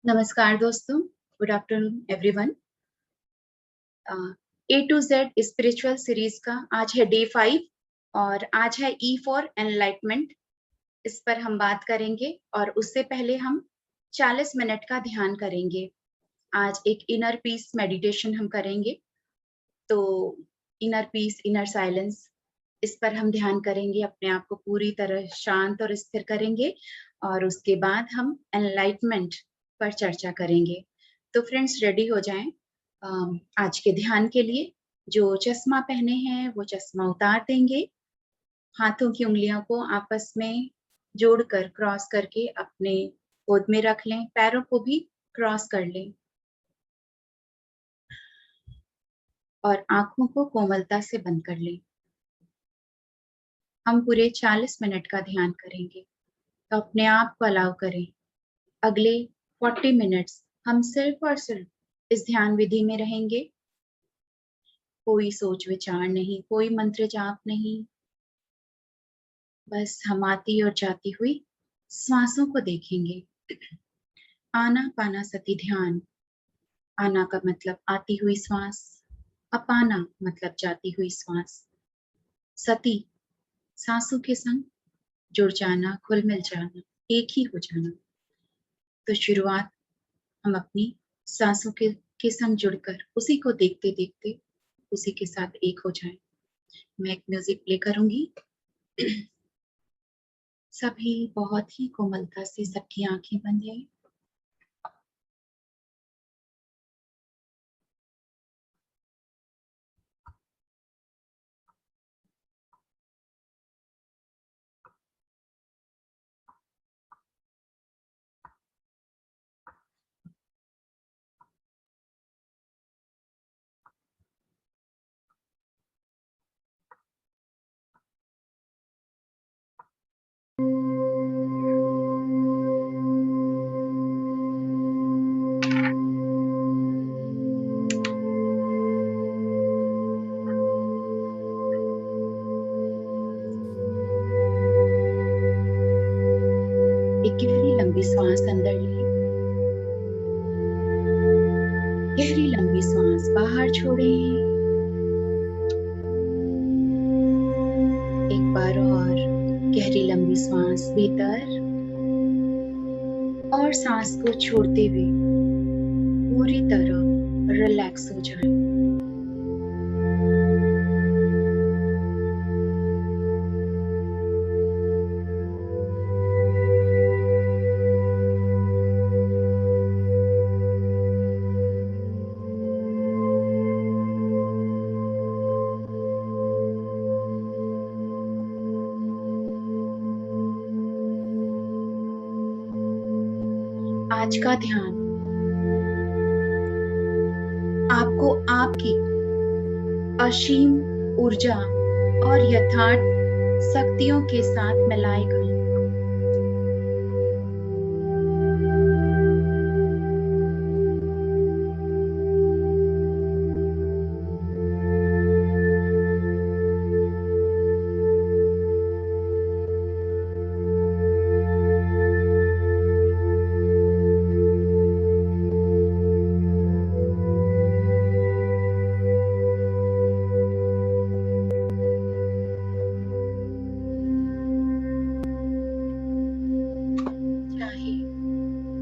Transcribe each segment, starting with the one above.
नमस्कार दोस्तों, good afternoon everyone. A to Z spiritual series का आज है डे 5 और आज है ई फॉर एनलाइटमेंट। इस पर हम बात करेंगे और उससे पहले हम 40 मिनट का ध्यान करेंगे। आज एक इनर पीस मेडिटेशन हम करेंगे, तो इनर पीस, इनर साइलेंस, इस पर हम ध्यान करेंगे। अपने आप को पूरी तरह शांत और स्थिर करेंगे और उसके बाद हम एनलाइटमेंट पर चर्चा करेंगे। तो फ्रेंड्स, रेडी हो जाएं आज के ध्यान के लिए। जो चश्मा पहने हैं वो चश्मा उतार देंगे। हाथों की उंगलियों को आपस में जोड़कर क्रॉस करके अपने गोद में रख लें। पैरों को भी क्रॉस कर लें और आंखों को कोमलता से बंद कर लें। हम पूरे 40 मिनट का ध्यान करेंगे, तो अपने आप को अलाउ करें। अगले 40 मिनट्स हम सिर्फ और सिर्फ इस ध्यान विधि में रहेंगे। कोई सोच विचार नहीं, कोई मंत्र जाप नहीं, बस हम आती और जाती हुई श्वासों को देखेंगे। आनापानसति ध्यान। आना का मतलब आती हुई श्वास, अपाना मतलब जाती हुई श्वास। सती, सांसों के संग जुड़ जाना, खुल मिल जाना, एक ही हो जाना। तो शुरुआत हम अपनी सांसों के संग जुड़कर उसी को देखते देखते उसी के साथ एक हो जाएं। मैं एक म्यूजिक प्ले करूंगी। सभी बहुत ही कोमलता से सबकी आंखें बंद है। एक गहरी लंबी सांस अंदर लें, गहरी लंबी सांस बाहर छोड़ें। एक बार और गहरी लंबी सांस भीतर और सांस को छोड़ते हुए पूरी तरह रिलैक्स हो जाएं। आज का ध्यान आपको आपकी असीम ऊर्जा और यथार्थ शक्तियों के साथ मिलाएगा।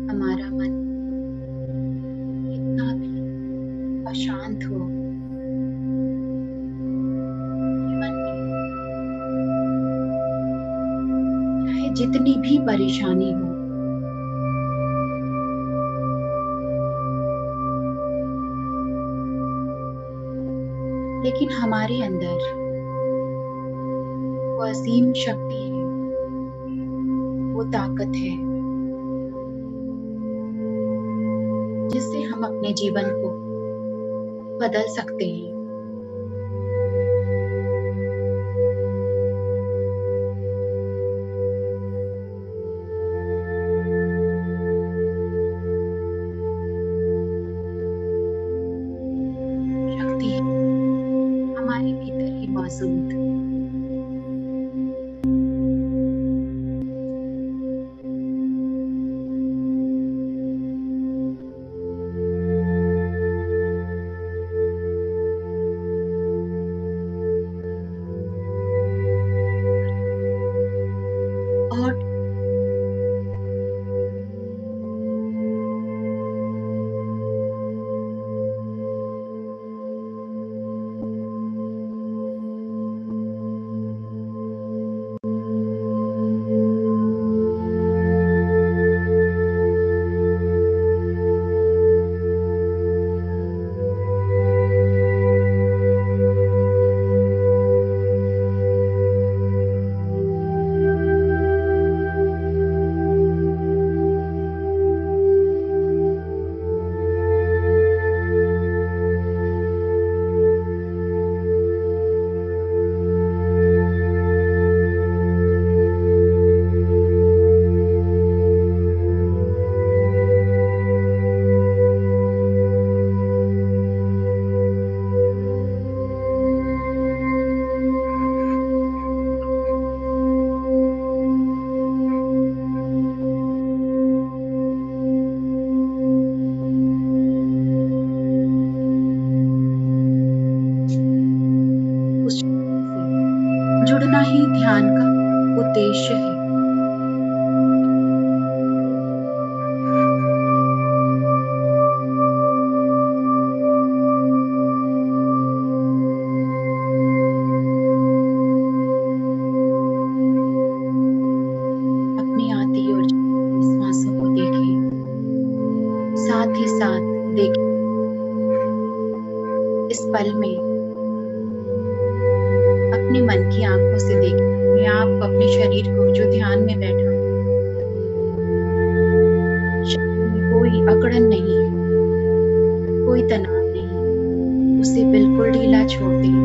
हमारा मन कितना भी अशांत हो, जीवन में चाहे जितनी भी परेशानी हो, लेकिन हमारे अंदर वो असीम शक्ति है, वो ताकत है जिससे हम अपने जीवन को बदल सकते हैं। शक्ति है हमारे भीतर ही मौजूद। उद्देश्य है। अपनी आती और जाती सांसों को देखें, साथ ही साथ देखें इस पल में अपने मन की आंखों से देखें अपने आप को, अपने शरीर को जो ध्यान में बैठा है। शरीर में कोई अकड़न नहीं है, कोई तनाव नहीं, उसे बिल्कुल ढीला छोड़ दें।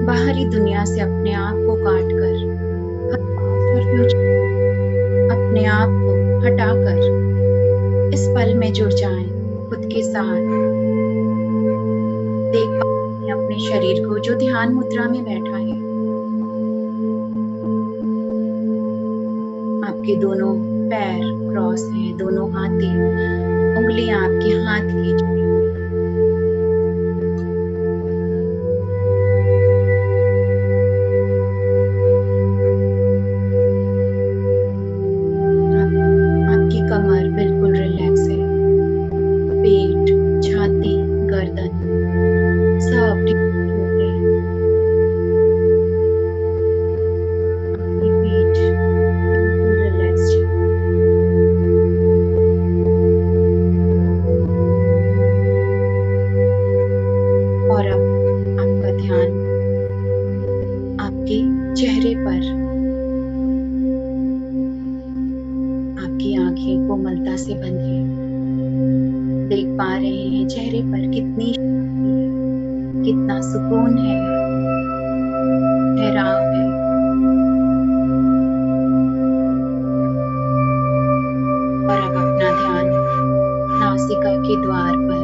बाहरी दुनिया से अपने आप को काट कर, हर पास्ट और फ्यूचर अपने आप को हटाकर इस पल में जुड़ जाएं खुद के साथ। देख पाएं अपने शरीर को जो ध्यान मुद्रा में बैठा है। आपके दोनों पैर क्रॉस हैं, दोनों हाथें, उंगलियां आपके हाथ की जुड़ी हुई हैं। आपकी कमर बिल्कुल रिलैक्स है, पेट, छाती, गर्दन सब ठीक है। आपकी पीठ बिल्कुल रिलैक्स है। और अब आपका ध्यान आपके चेहरे पर, आपकी आंखें कोमलता से बंद है। देख पा रहे हैं चेहरे पर कितनी शांति है, कितना सुकून है, ठहराव है। और अब अपना ध्यान नासिका के द्वार पर,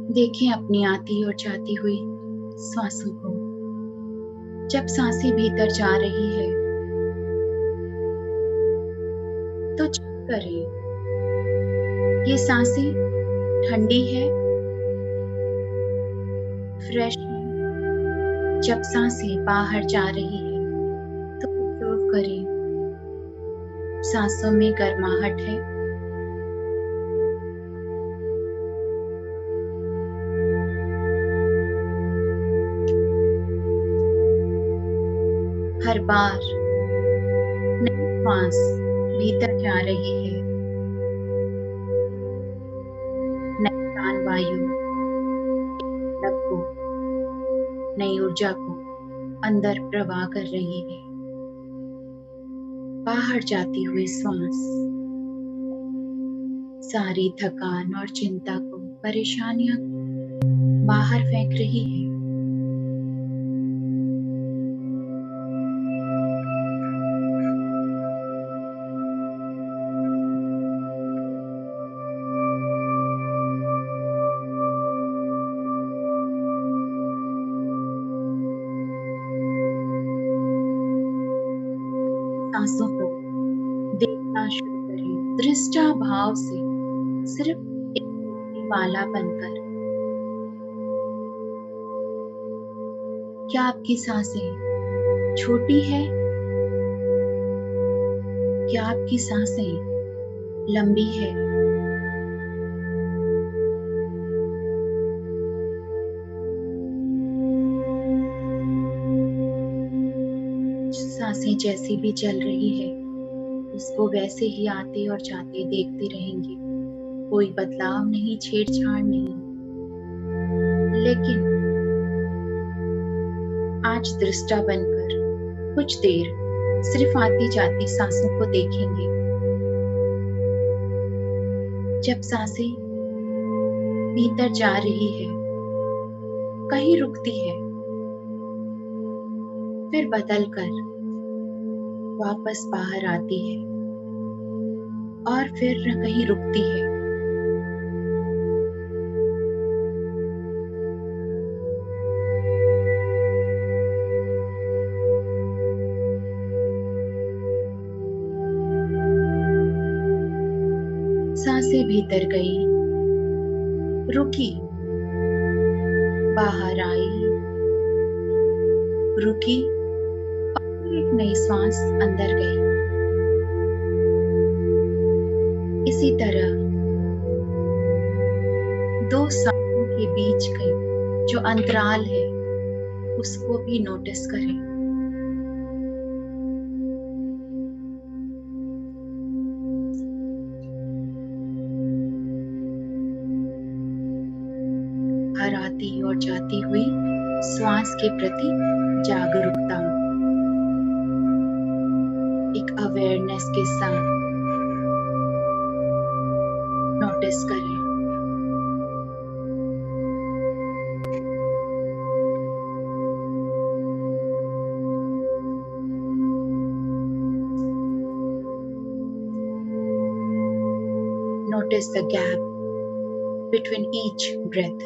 देखें अपनी आती और जाती हुई सांसों को। जब सांसें भीतर जा रही है तो चेक करें ये सांसें ठंडी है, फ्रेश है। जब सांसें बाहर जा रही है तो ऑब्जर्व करें सांसों में गर्माहट है, हर बार नई सांस भीतर जा रही है, नई प्राण वायु अलग को, नई ऊर्जा को अंदर प्रवाह कर रही है। बाहर जाती हुई सांस सारी थकान और चिंता को, परेशानियां बाहर फेंक रही है। सांसों को देखना शुरू करें दृष्टा भाव से, सिर्फ एक देखने वाला बनकर। क्या आपकी सांसें छोटी है क्या आपकी सांसें लंबी है? सांसें जैसी भी चल रही है उसको वैसे ही आते और जाते देखते रहेंगे। कोई बदलाव नहीं, छेड़छाड़ नहीं। लेकिन आज दृष्टा बनकर कुछ देर सिर्फ आती जाती सांसों को देखेंगे। जब सांसें भीतर जा रही है, कहीं रुकती है, फिर बदलकर वापस बाहर आती है और फिर कहीं रुकती है। सांसें भीतर गई, रुकी, बाहर आई, रुकी और एक नई सांस अंदर गई। इसी तरह दो सांसों के बीच के जो अंतराल है उसको भी नोटिस करें। बाहर आती और जाती हुई श्वास के प्रति जागरूकता, एक अवेयरनेस के साथ नोटिस करें। Notice the gap between each breath.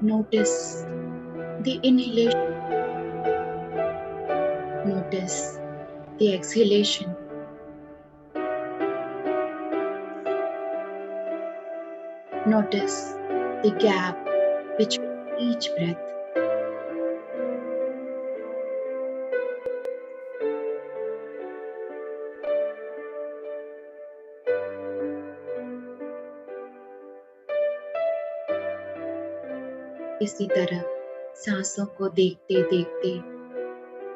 Notice the inhalation. Notice the exhalation. Notice the gap between each breath. इसी तरह सांसों को देखते देखते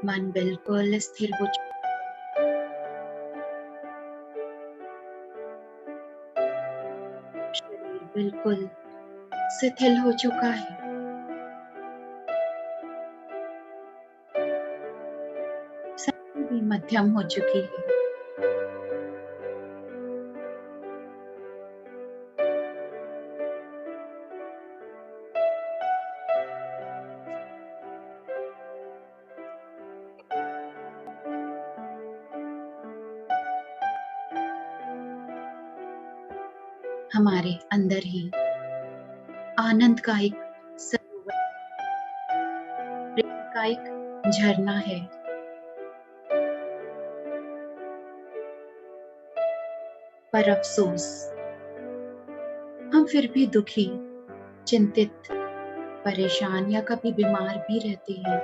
मन बिल्कुल स्थिर हो चुका है, शरीर बिल्कुल शिथिल हो चुका है। शक्ति भी मध्यम हो चुकी है। हमारे अंदर ही आनंद का एक सरोवर, प्रेम का एक झरना है। पर अफ़सोस, हम फिर भी दुखी, चिंतित, परेशान या कभी बीमार भी रहते हैं।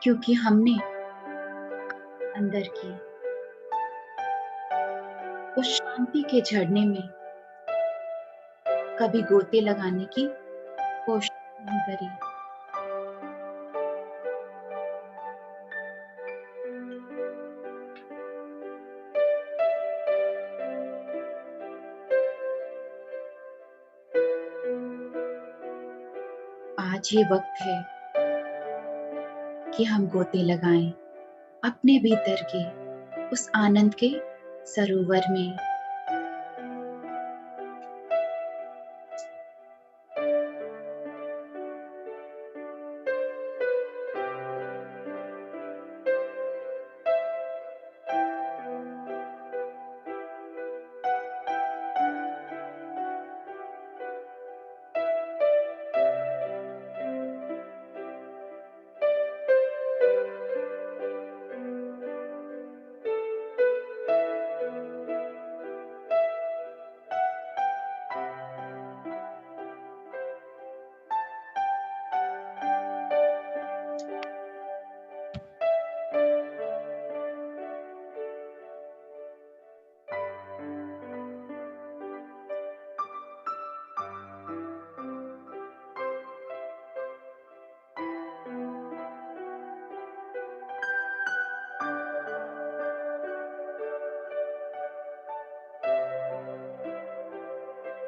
क्योंकि हमने अंदर की उस शांति के झरने में कभी गोते लगाने की कोशिश नहीं करी। आज ये वक़्त है कि हम गोते लगाएँ अपने भीतर के उस आनंद के सरोवर में।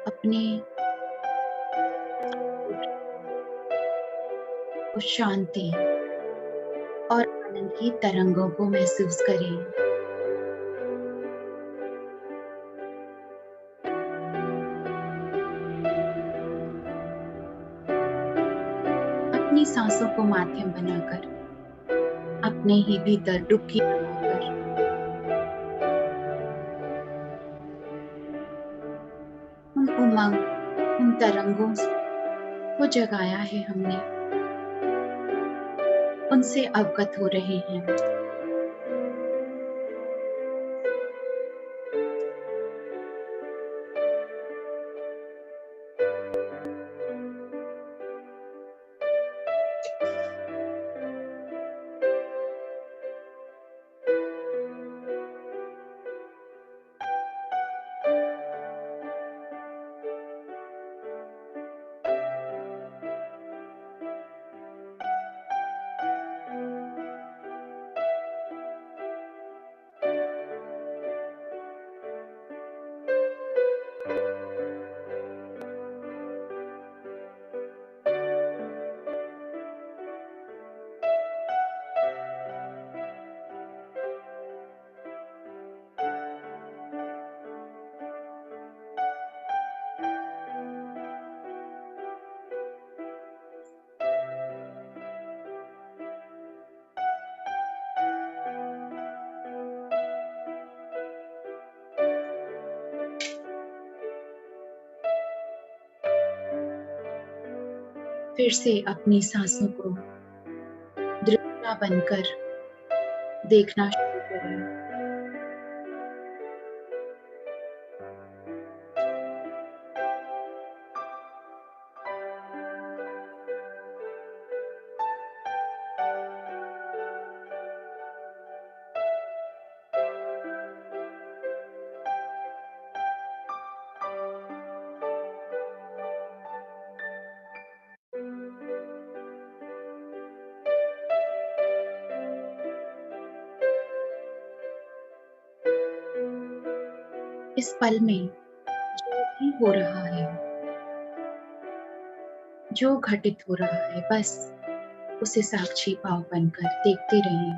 अपने उस शांति और आनंद की तरंगों को महसूस करें। अपनी सांसों को माध्यम बनाकर, अपने ही भीतर डुबकी लगाकर उन उमंग, उन तरंगों को जगाया है हमने, उनसे अवगत हो रहे हैं। फिर से अपनी सांसों को दृढ़ता बनकर देखना शुरू करें। इस पल में जो भी हो रहा है, जो घटित हो रहा है, बस उसे साक्षी भाव बनकर देखते रहें।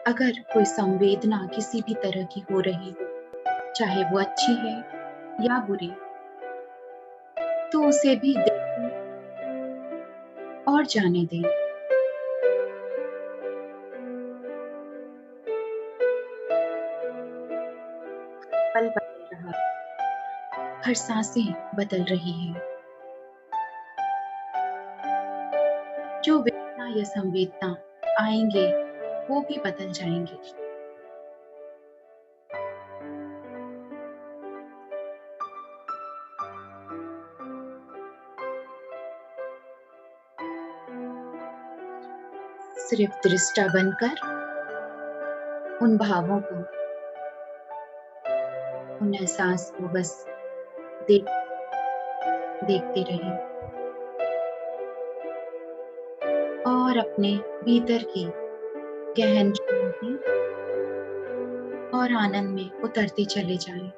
अगर कोई संवेदना किसी भी तरह की हो रही हो, चाहे वो अच्छी है या बुरी, तो उसे भी देखें और जाने दें। पल बदल रहा है, हर सांसें बदल रही है। जो वेदना या संवेदना आएंगे, वो भी बदल जाएंगे। सिर्फ दृष्टा बनकर उन भावों को, उन एहसास को बस देख देखते रहें और अपने भीतर की गहन शांति और आनंद में उतरते चले जाएं।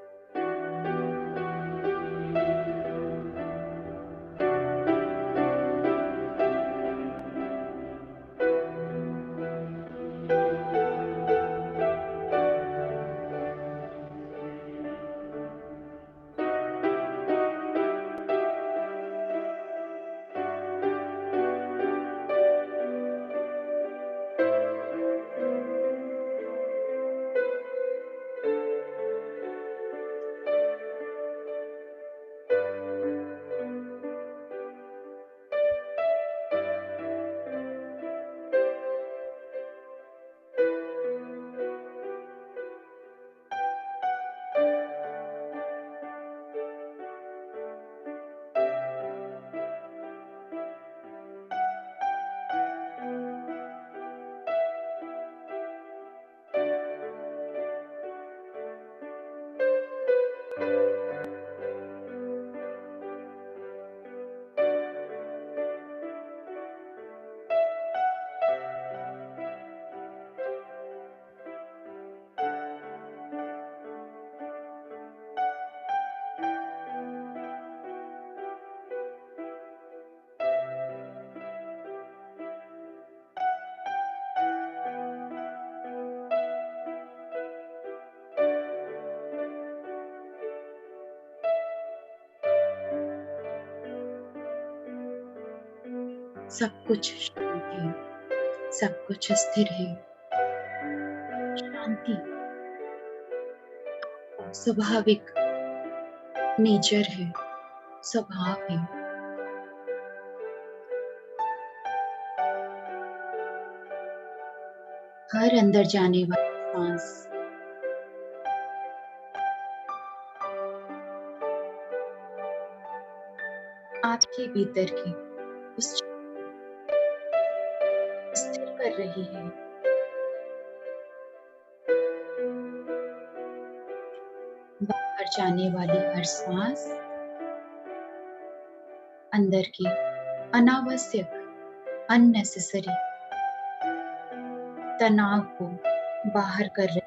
सब कुछ शांत है, सब कुछ स्थिर है। शांति स्वाभाविक नेचर है, स्वभाव है। हर अंदर जाने वाली सांस आपके भीतर की उस स्थिर कर रही है। बाहर जाने वाली हर सांस अंदर की अनावश्यक अननेसेसरी तनाव को बाहर कर रही।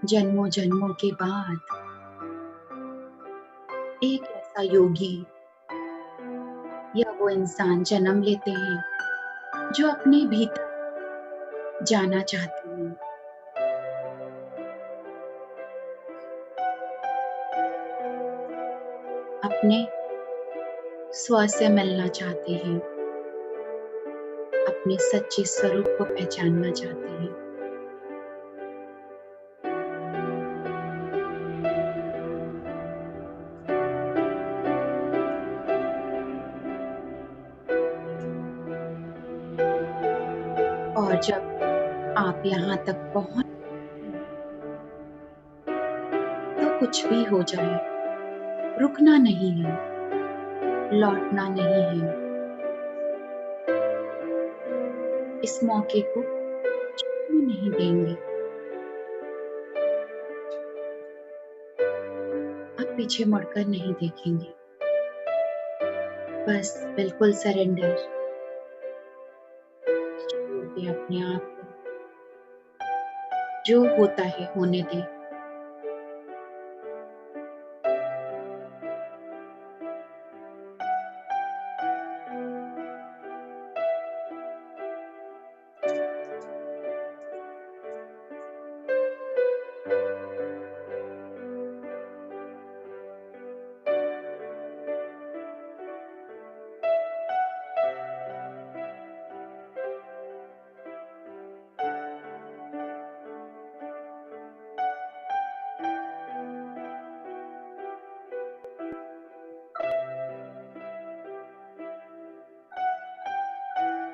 जन्मों जन्मों के बाद एक ऐसा योगी या वो इंसान जन्म लेते हैं जो अपने भीतर जाना चाहते हैं। अपने स्व से मिलना चाहते हैं। अपने सच्चे स्वरूप को पहचानना चाहते हैं। और जब आप यहाँ तक पहुँच तो कुछ भी हो जाए, रुकना नहीं है, लौटना नहीं है। इस मौके को छूने नहीं देंगे। अब पीछे मुड़कर नहीं देखेंगे। बस बिल्कुल सरेंडर। छोड़ दें अपने आप को। जो होता है होने दें।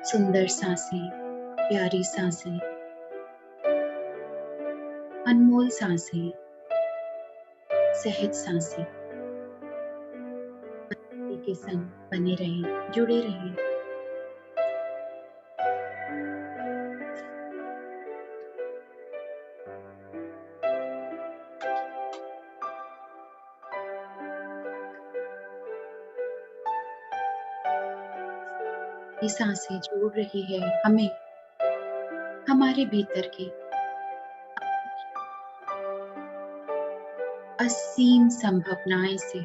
सुंदर सांसें, प्यारी सांसें, अनमोल सांसें, सहज सांसें के संग बने रहें, जुड़े रहें। ये सांसें जोड़ रही है हमें हमारे भीतर की असीम संभावनाएं से।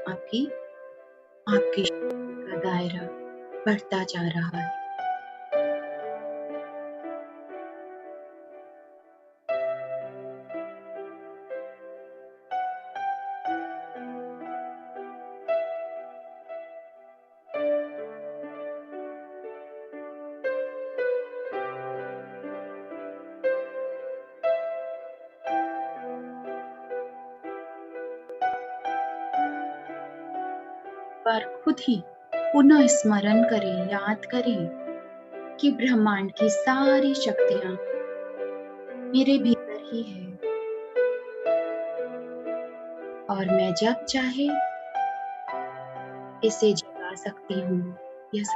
आपकी आपकी शक्ति का दायरा बढ़ता जा रहा है। पर खुद ही पुनः स्मरण करें, याद करें कि ब्रह्मांड की सारी शक्तियां मेरे भीतर ही है और मैं जब चाहे इसे जगा सकती हूँ। यह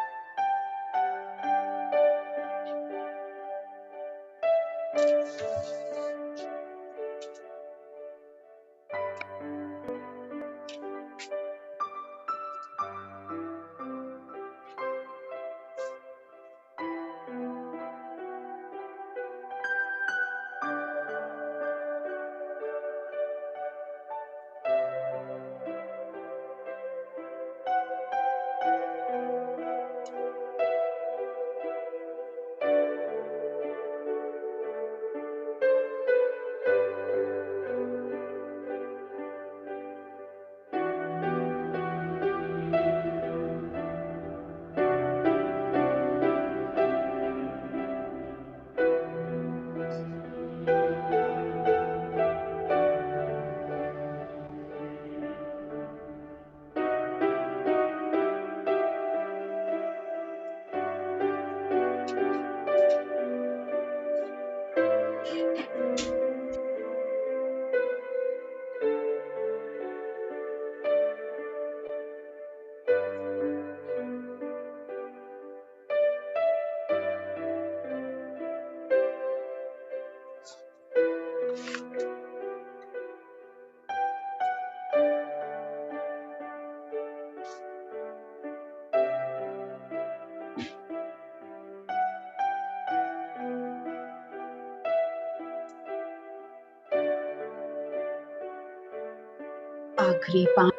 आखिरी 5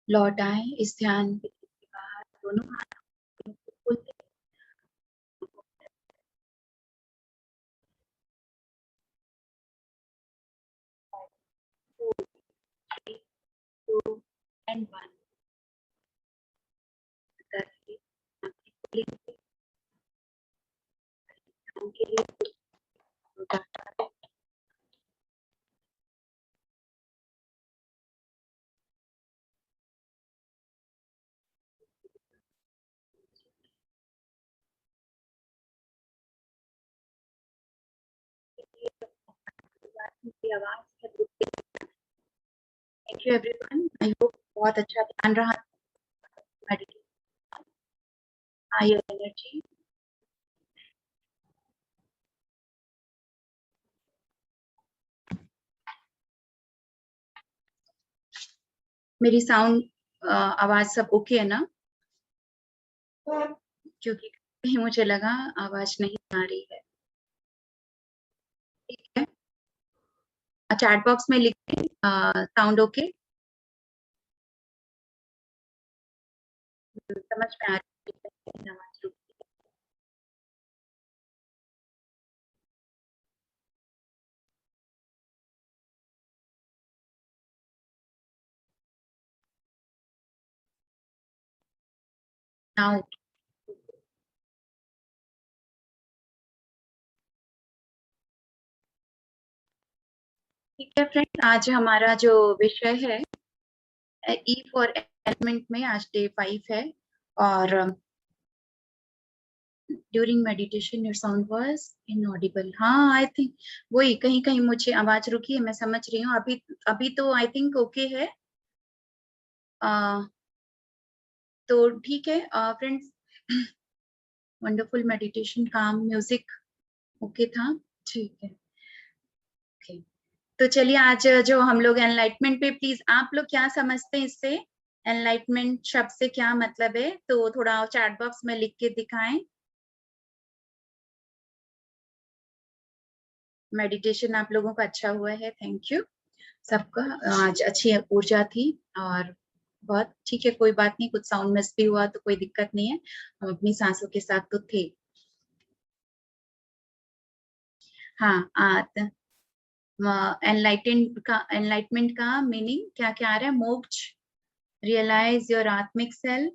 लौट आए इस ध्यान के बाहर, दोनों हाथ खोलते, 4, 3, 2 एंड 1 करके आंखें खोलेंगे। ध्यान के लिए उतार, की आवाज है। Thank you everyone, I hope बहुत अच्छा ध्यान रहा। Meditation, higher energy. मेरी साउंड आवाज सब ओके है ना? क्योंकि कहीं मुझे लगा आवाज नहीं आ रही है। ठीक है, चैट बॉक्स में लिखें साउंड ओके, समझ में आ रही है आवाज रुक। नाउ ठीक है फ्रेंड्स, आज हमारा जो विषय है ई फॉर एलिमेंट में आज डे 5 है। और during meditation your sound was inaudible. हाँ, आई थिंक वही कहीं कहीं मुझे आवाज रुकी है, मैं समझ रही हूँ। अभी अभी तो आई थिंक ओके है। तो ठीक है फ्रेंड्स, वंडरफुल मेडिटेशन, काम म्यूजिक ओके था। ठीक है, ओके। तो चलिए आज जो हम लोग एनलाइटमेंट पे, प्लीज आप लोग क्या समझते हैं इससे, एनलाइटमेंट शब्द से क्या मतलब है, तो थोड़ा चैट बॉक्स में लिख के दिखाएं। मेडिटेशन आप लोगों का अच्छा हुआ है, थैंक यू सबका। आज अच्छी ऊर्जा थी और बहुत ठीक है, कोई बात नहीं, कुछ साउंड मिस भी हुआ तो कोई दिक्कत नहीं है, हम अपनी सांसों के साथ तो थे। हाँ, एनलाइटमेंट का मीनिंग क्या क्या आ रहा है? मोक्ष, रियलाइज योर आत्मिक सेल्फ,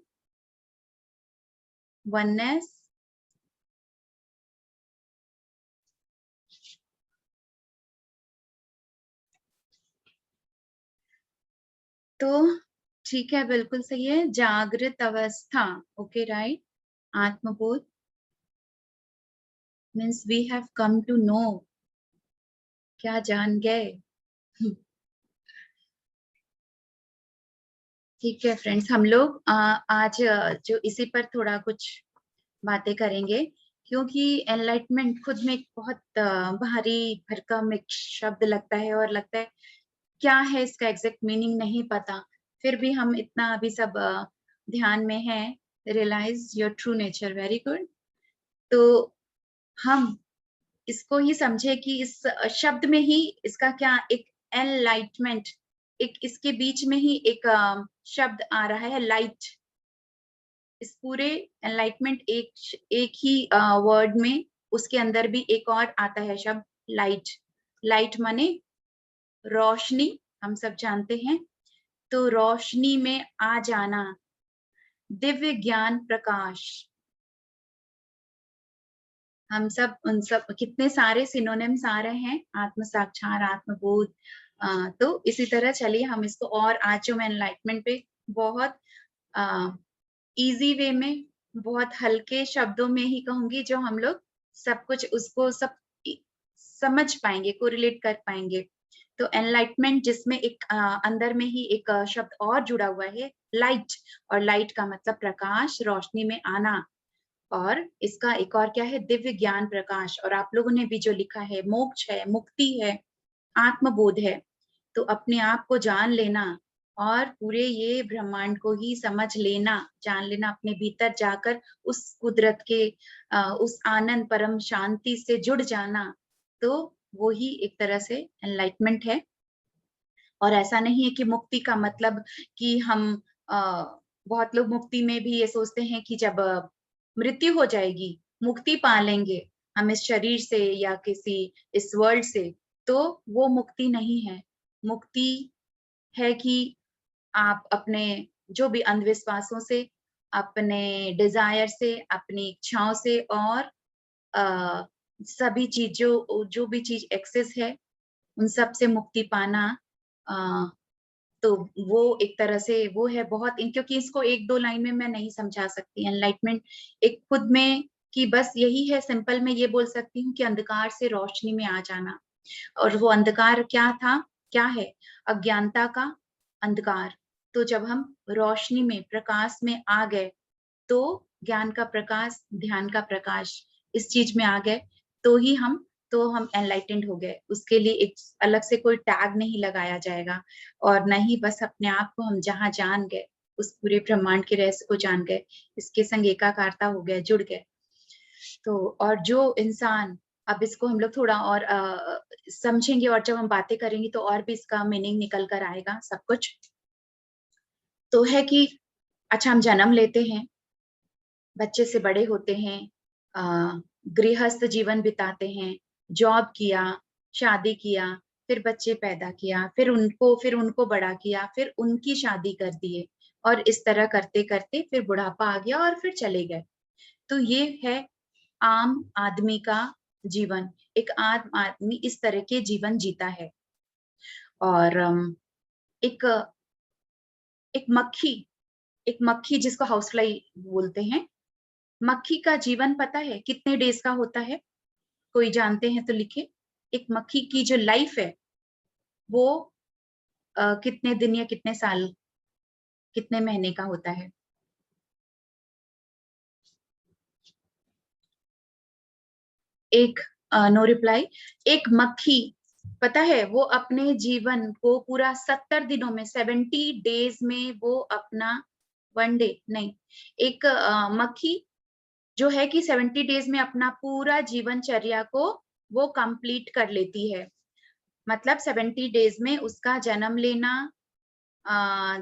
वननेस, तो ठीक है, बिल्कुल सही है, जागृत अवस्था, ओके राइट। आत्मबोध means we have come to know, क्या जान गए। ठीक है फ्रेंड्स, हम लोग आज जो इसी पर थोड़ा कुछ बातें करेंगे, क्योंकि एनलाइटमेंट खुद में एक बहुत भारी भरकम एक शब्द लगता है, और लगता है क्या है इसका एग्जैक्ट मीनिंग नहीं पता, फिर भी हम इतना अभी सब ध्यान में है। Realise your true nature, very good. तो हम इसको ही समझे कि इस शब्द में ही इसका क्या एक एनलाइटमेंट, एक इसके बीच में ही एक शब्द आ रहा है लाइट। इस पूरे एनलाइटमेंट एक ही वर्ड में, उसके अंदर भी एक और आता है शब्द लाइट। लाइट माने रोशनी, हम सब जानते हैं। तो रोशनी में आ जाना, दिव्य ज्ञान प्रकाश, हम सब उन सब कितने सारे सिनोनिम्स आ रहे हैं, आत्म साक्षात, आत्मबोध। तो इसी तरह चलिए हम इसको, और आज जो मैं एनलाइटमेंट पे बहुत इजी वे में, बहुत हल्के शब्दों में ही कहूंगी, जो हम लोग सब कुछ उसको सब समझ पाएंगे, कोरिलेट कर पाएंगे। तो एनलाइटमेंट जिसमें एक अंदर में ही एक शब्द और जुड़ा हुआ है, लाइट, और लाइट का मतलब प्रकाश, रोशनी में आना। और इसका एक और क्या है? दिव्य ज्ञान प्रकाश। और आप लोगों ने भी जो लिखा है, मोक्ष है, मुक्ति है, आत्मबोध है। तो अपने आप को जान लेना और पूरे ये ब्रह्मांड को ही समझ लेना, जान लेना, अपने भीतर जाकर उस कुदरत के उस आनंद परम शांति से जुड़ जाना, तो वो ही एक तरह से एनलाइटमेंट है। और ऐसा नहीं है कि मुक्ति का मतलब कि हम बहुत लोग मुक्ति में भी ये सोचते हैं कि जब मृत्यु हो जाएगी, मुक्ति पा लेंगे हम इस शरीर से या किसी इस वर्ल्ड से, तो वो मुक्ति नहीं है। मुक्ति है कि आप अपने जो भी अंधविश्वासों से, अपने डिज़ायर से, अपनी इच्छाओं से और अ, सभी चीज़ों जो भी चीज़ एक्सेस है, उन सब से मुक्ति पाना अ, तो वो एक तरह से वो है बहुत क्योंकि इसको 1-2 लाइन में मैं नहीं समझा सकती। एनलाइटमेंट एक खुद में कि बस यही है, सिंपल मैं ये बोल सकती हूँ कि अंधकार से रोशनी में आ जाना। और वो अंधकार क्या था? क्या है? अज्ञानता का अंधकार। तो जब हम रोशनी में, प्रकाश में आ गए, तो ज्ञान का प्रकाश, ध्यान का प्रकाश, इस चीज़ में आ गए, तो हम एनलाइटेंड हो गए। उसके लिए एक अलग से कोई टैग नहीं लगाया जाएगा और ना ही बस अपने आप को हम जहाँ जान गए, उस पूरे ब्रह्मांड के रहस्य को जान गए, इसके संग एकाकारता हो गए, जुड़ गए। तो और जो इंसान अब इसको हम लोग थोड़ा और समझेंगे और जब हम बातें करेंगे तो और भी इसका मीनिंग निकल कर आएगा सब कुछ। तो है कि अच्छा हम जन्म लेते हैं, बच्चे से बड़े होते हैं, गृहस्थ जीवन बिताते हैं, जॉब किया, शादी किया, फिर बच्चे पैदा किया, फिर उनको बड़ा किया, फिर उनकी शादी कर दिए और इस तरह करते-करते फिर बुढ़ापा आ गया और फिर चले गए। तो ये है आम आदमी का जीवन। एक आम आदमी इस तरह के जीवन जीता है और एक एक मक्खी एक मक्खी जिसको हाउसफ्लाई बोलते हैं, मक्खी का जीवन पता है कितने डेज़ का होता है? कोई जानते हैं तो लिखें। एक मक्खी की जो लाइफ़ है, वो कितने दिन या कितने साल, कितने महीने का होता है? एक नो रिप्लाई। एक मक्खी पता है वो अपने जीवन को पूरा 70 दिनों में 70 डेज़ में वो अपना 1 डे नहीं, एक मक्खी जो है कि 70 डेज़ में अपना पूरा जीवनचर्या को वो कंप्लीट कर लेती है। मतलब 70 डेज़ में उसका जन्म लेना,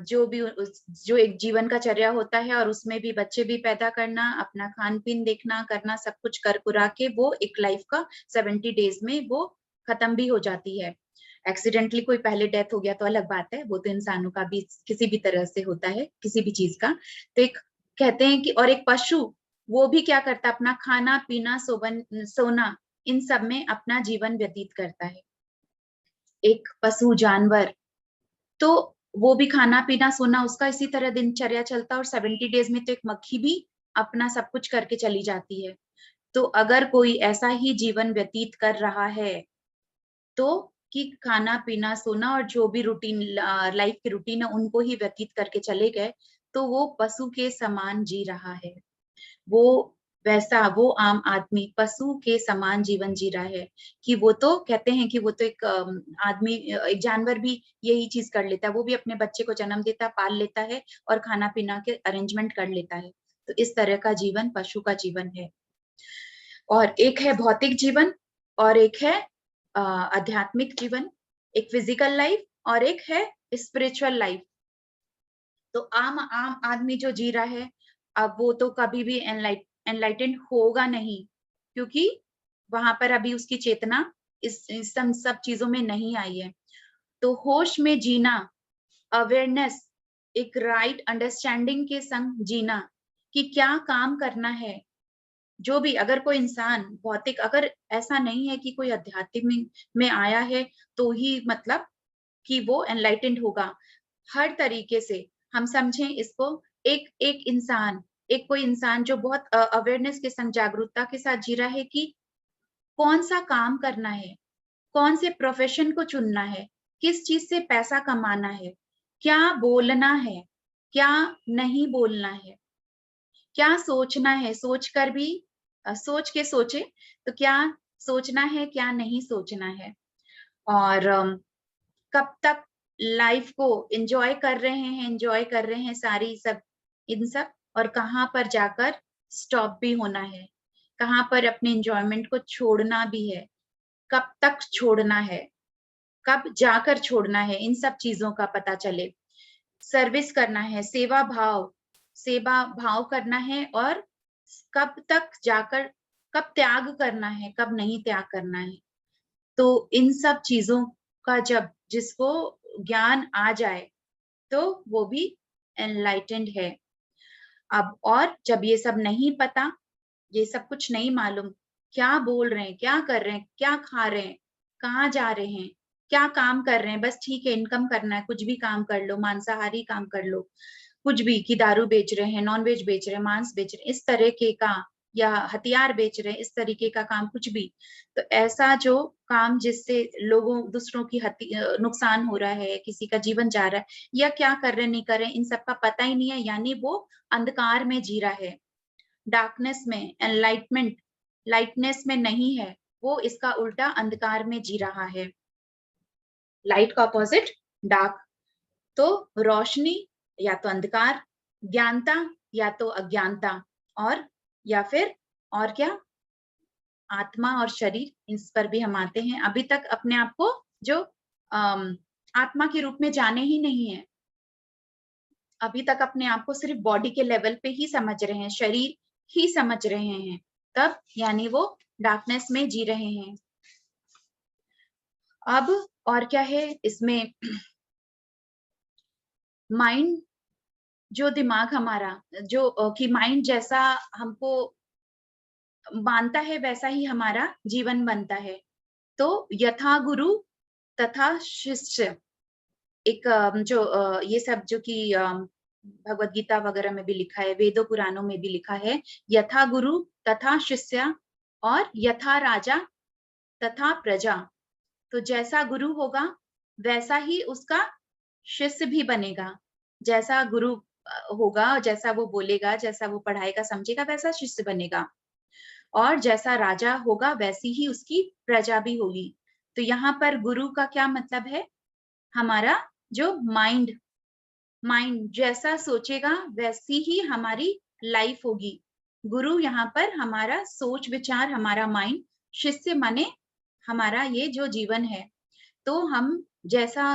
जो भी उस जो एक जीवन का चर्या होता है और उसमें भी बच्चे भी पैदा करना, अपना खान-पीन देखना, करना, सब कुछ कर-कुरा के वो एक लाइफ़ का 70 डेज़ में वो खत्म भी हो जाती है। एक्सीडेंटली कोई पहले डेथ हो गया तो अलग बात है, वो तो इंसानों का भी किसी भी तरह से होता है, किसी भी चीज़ का। तो एक कहते हैं कि और एक पशु, वो भी क्या करता है अपना खाना-पीना, सोना, इन सब में अपना जीवन व्यतीत करता है। एक पशु जानवर तो वो भी खाना-पीना, सोना उसका इसी तरह दिनचर्या चलता है और 70 डेज़ में तो एक मक्खी भी अपना सब कुछ करके चली जाती है। तो अगर कोई ऐसा ही जीवन व्यतीत कर रहा है, तो कि खाना-पीना, सोना और जो भी रूटीन लाइफ़ की रूटीन है, उनको ही व्यतीत करके चले गए, तो वो पशु के समान जी रहा है। वो वो आम आदमी पशु के समान जीवन जी रहा है, कि वो तो कहते हैं कि वो तो एक एक जानवर भी यही चीज़ कर लेता है, वो भी अपने बच्चे को जन्म देता है, पाल लेता है और खाना-पीना के अरेंजमेंट कर लेता है। तो इस तरह का जीवन पशु का जीवन है। और एक है भौतिक जीवन और एक है आध्यात्मिक जीवन, एक फिज़िकल लाइफ़ और एक है स्पिरिचुअल लाइफ़। तो आम आम आदमी जो जी रहा है, अब वो तो कभी भी एनलाइटेंड होगा नहीं, क्योंकि वहाँ पर अभी उसकी चेतना इस सब चीज़ों में नहीं आई है। तो होश में जीना, अवेयरनेस, एक राइट अंडरस्टैंडिंग के संग जीना, कि क्या काम करना है। जो भी अगर कोई इंसान भौतिक अगर ऐसा नहीं है कि कोई आध्यात्मिक में आया है, तो ही मतलब कि वो एनलाइटेंड होगा। हर तरीके से हम समझें इसको एक एक इंसान एक कोई इंसान जो बहुत अवेयरनेस के संग जागरूकता के साथ जी रहा है कि कौन-सा काम करना है, कौन से प्रोफ़ेशन को चुनना है, किस चीज़ से पैसा कमाना है, क्या बोलना है, क्या नहीं बोलना है, क्या सोचना है, सोच कर भी सोच के सोचे, तो क्या सोचना है, क्या नहीं सोचना है और कब तक लाइफ को एन्जॉय कर रहे हैं सारी सब इन सब और कहाँ पर जाकर स्टॉप भी होना है, कहाँ पर अपने एन्जॉयमेंट को छोड़ना भी है, कब तक छोड़ना है, कब जाकर छोड़ना है, इन सब चीज़ों का पता चले। सर्विस करना है, सेवा भाव करना है, और कब तक जाकर कब त्याग करना है, कब नहीं त्याग करना है। तो इन सब चीजों का जब जिसको ज्ञान आ जाए तो वो भी एनलाइटेंड है। अब और जब ये सब नहीं पता, ये सब कुछ नहीं मालूम, क्या बोल रहे हैं, क्या कर रहे हैं, क्या खा रहे हैं, कहाँ जा रहे हैं, क्या काम कर रहे हैं, बस ठीक है इनकम करना है, कुछ भी काम कर लो, मांसाहारी काम कर लो, कुछ भी, कि दारू बेच रहे हैं, नॉन वेज बेच रहे हैं, मांस बेच रहे हैं, इस तरीके का, या हथियार बेच रहे हैं, इस तरीके का काम कुछ भी। तो ऐसा जो काम जिससे लोगों दूसरों की नुकसान हो रहा है, किसी का जीवन जा रहा है, या क्या कर रहे हैं नहीं कर रहे हैं, इन सब का पता ही नहीं है, यानी वो अंधकार में जी रहा है, डार्कनेस में। एनलाइटमेंट लाइटनेस में नहीं है, वो इसका उल्टा अंधकार में जी रहा है। लाइट का ऑपोजिट डार्क। तो रोशनी या तो अंधकार, ज्ञानता या तो अज्ञानता, और या फिर और क्या, आत्मा और शरीर। इस पर भी हम आते हैं। अभी तक अपने आप को जो आत्मा के रूप में जाने ही नहीं है, अभी तक अपने आप को सिर्फ बॉडी के लेवल पे ही समझ रहे हैं, शरीर ही समझ रहे हैं, तब यानी वो डार्कनेस में जी रहे हैं। अब और क्या है इसमें, माइंड, जो दिमाग हमारा, जो कि माइंड जैसा हमको मानता है वैसा ही हमारा जीवन बनता है। तो यथा गुरु तथा शिष्य, एक जो ये सब जो कि भगवत गीता वगैरह में भी लिखा है, वेदों पुराणों में भी लिखा है, यथा गुरु तथा शिष्य और यथा राजा तथा प्रजा। तो जैसा गुरु होगा वैसा ही उसका शिष्य भी बनेगा। जैसा गुरु होगा, जैसा वो बोलेगा, जैसा वो पढ़ाएगा समझेगा, वैसा शिष्य बनेगा। और जैसा राजा होगा वैसी ही उसकी प्रजा भी होगी। तो यहाँ पर गुरु का क्या मतलब है, हमारा जो माइंड, माइंड जैसा सोचेगा वैसी ही हमारी लाइफ होगी। गुरु यहाँ पर हमारा सोच विचार, हमारा माइंड, शिष्य माने हमारा ये जो जीवन है। तो हम जैसा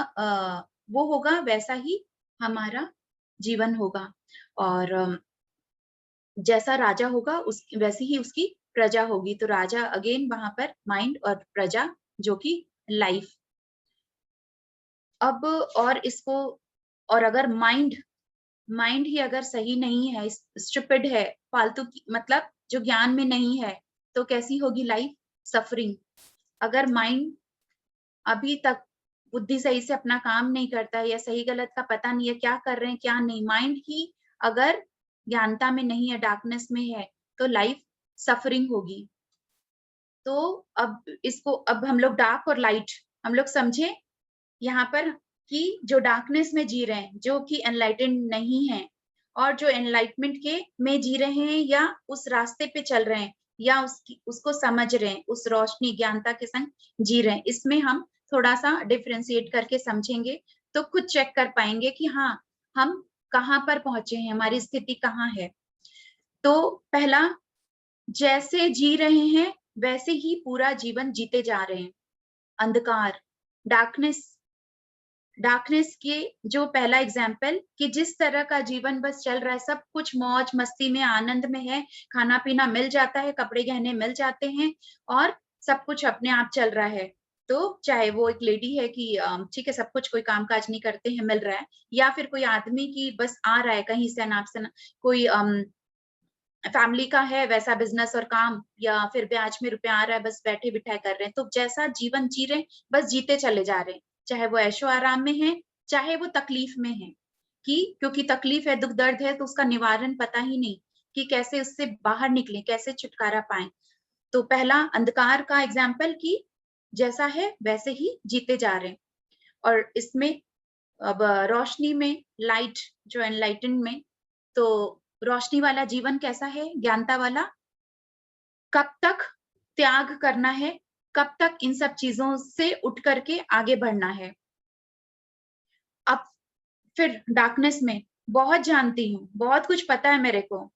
वो होगा वैसा ही हमारा जीवन होगा। और जैसा राजा होगा उस वैसी ही उसकी प्रजा होगी। तो राजा अगेन वहां पर माइंड, और प्रजा जो कि लाइफ। अब और इसको, और अगर माइंड माइंड ही अगर सही नहीं है, स्टूपिड है, फालतू की, मतलब जो ज्ञान में नहीं है, तो कैसी होगी लाइफ, सफरिंग। अगर माइंड अभी तक बुद्धि सही से अपना काम नहीं करता है, या सही गलत का पता नहीं है, क्या कर रहे हैं क्या नहीं, माइंड ही अगर ज्ञानता में नहीं है, डार्कनेस में है, तो लाइफ सफरिंग होगी। तो अब हम लोग डार्क और लाइट हम लोग समझे यहाँ पर, कि जो डार्कनेस में जी रहे हैं, जो कि एनलाइटेंड नहीं है, और जो एनलाइटमेंट के में जी रहे हैं, या उस रास्ते पे चल रहे हैं, या उसको समझ रहे हैं, उस रोशनी ज्ञानता के संग जी रहे हैं, इसमें हम थोड़ा सा डिफ्रेंशिएट करके समझेंगे, तो खुद चेक कर पाएंगे कि हाँ, हम कहाँ पर पहुंचे हैं, हमारी स्थिति कहाँ है। तो पहला, जैसे जी रहे हैं वैसे ही पूरा जीवन जीते जा रहे हैं। अंधकार, डार्कनेस, डार्कनेस के जो पहला एग्जाम्पल, कि जिस तरह का जीवन बस चल रहा है, सब कुछ मौज मस्ती में, आनंद में है, खाना पीना मिल जाता है, कपड़े गहने मिल जाते हैं, और सब कुछ अपने आप चल रहा है। तो चाहे वो एक लेडी है कि ठीक है, सब कुछ, कोई काम काज नहीं करते हैं, मिल रहा है, या फिर कोई आदमी की बस आ रहा है कहीं से अनाप से, कोई फैमिली का है वैसा बिजनेस और काम, या फिर ब्याज में रुपया आ रहा है, बस बैठे बिठाए कर रहे हैं। तो जैसा जीवन जी रहे हैं, बस जीते चले जा रहे हैं, चाहे वो ऐशो आराम में है, चाहे वो तकलीफ में है, कि क्योंकि तकलीफ है, दुख दर्द है, तो उसका निवारण पता ही नहीं, कि कैसे उससे बाहर निकले, कैसे छुटकारा पाए। तो पहला अंधकार का एग्जाम्पल, कि जैसा है वैसे ही जीते जा रहे हैं। और इसमें अब रोशनी में, लाइट, जो एनलाइटन में, तो रोशनी वाला जीवन कैसा है, ज्ञानता वाला, कब तक त्याग करना है, कब तक इन सब चीजों से उठ करके आगे बढ़ना है। अब फिर डार्कनेस में बहुत जानती हूँ, बहुत कुछ पता है मेरे को,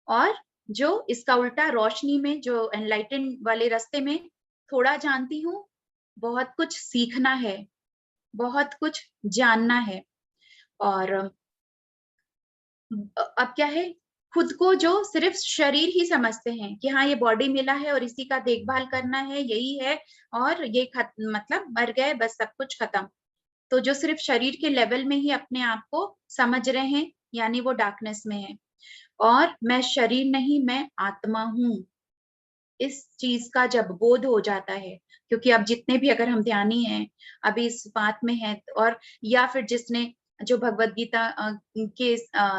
और जो इसका उल्टा रोशनी में, जो एनलाइटन वाले रास्ते में, थोड़ा जानती हूँ, बहुत कुछ सीखना है, बहुत कुछ जानना है। और अब क्या है, खुद को जो सिर्फ शरीर ही समझते हैं कि हाँ ये बॉडी मिला है और इसी का देखभाल करना है, यही है, और ये मतलब मर गए बस सब कुछ खत्म। तो जो सिर्फ शरीर के लेवल में ही अपने आप को समझ रहे हैं, यानी वो डार्कनेस में है। और मैं शरीर नहीं, मैं आत्मा हूँ, इस चीज का जब बोध हो जाता है, क्योंकि अब जितने भी अगर हम ध्यानी हैं अभी इस बात में है, और या फिर जिसने जो भगवत गीता के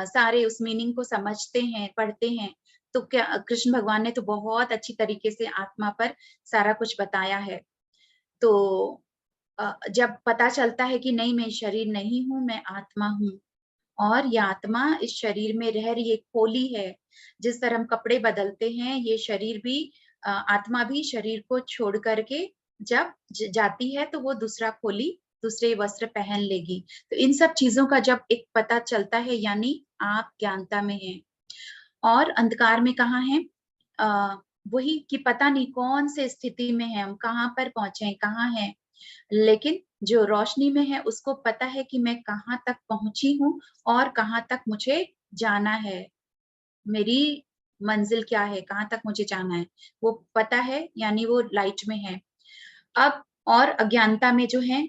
सारे उस मीनिंग को समझते हैं, पढ़ते हैं, तो क्या कृष्ण भगवान ने तो बहुत अच्छी तरीके से आत्मा पर सारा कुछ बताया है। तो जब पता चलता है कि नहीं मैं शरीर नहीं हूँ, मैं आत्मा हूँ, और ये आत्मा इस शरीर में रह रही एक खोली है। जिस तरह हम कपड़े बदलते हैं, ये शरीर भी आत्मा भी शरीर को छोड़ करके जब जाती है तो वो दूसरा खोली, दूसरे वस्त्र पहन लेगी। तो इन सब चीजों का जब एक पता चलता है, यानी आप ज्ञानता में हैं। और अंधकार में कहाँ है, वही कि पता नहीं कौन से स्थिति में है, हम कहाँ पर पहुंचे हैं, कहाँ हैं। लेकिन जो रोशनी में है उसको पता है कि मैं कहाँ तक पहुंची हूँ और कहाँ तक मुझे जाना है, मेरी मंजिल क्या है, कहाँ तक मुझे जाना है, वो पता है, यानी वो लाइट में है। अब और अज्ञानता में जो है,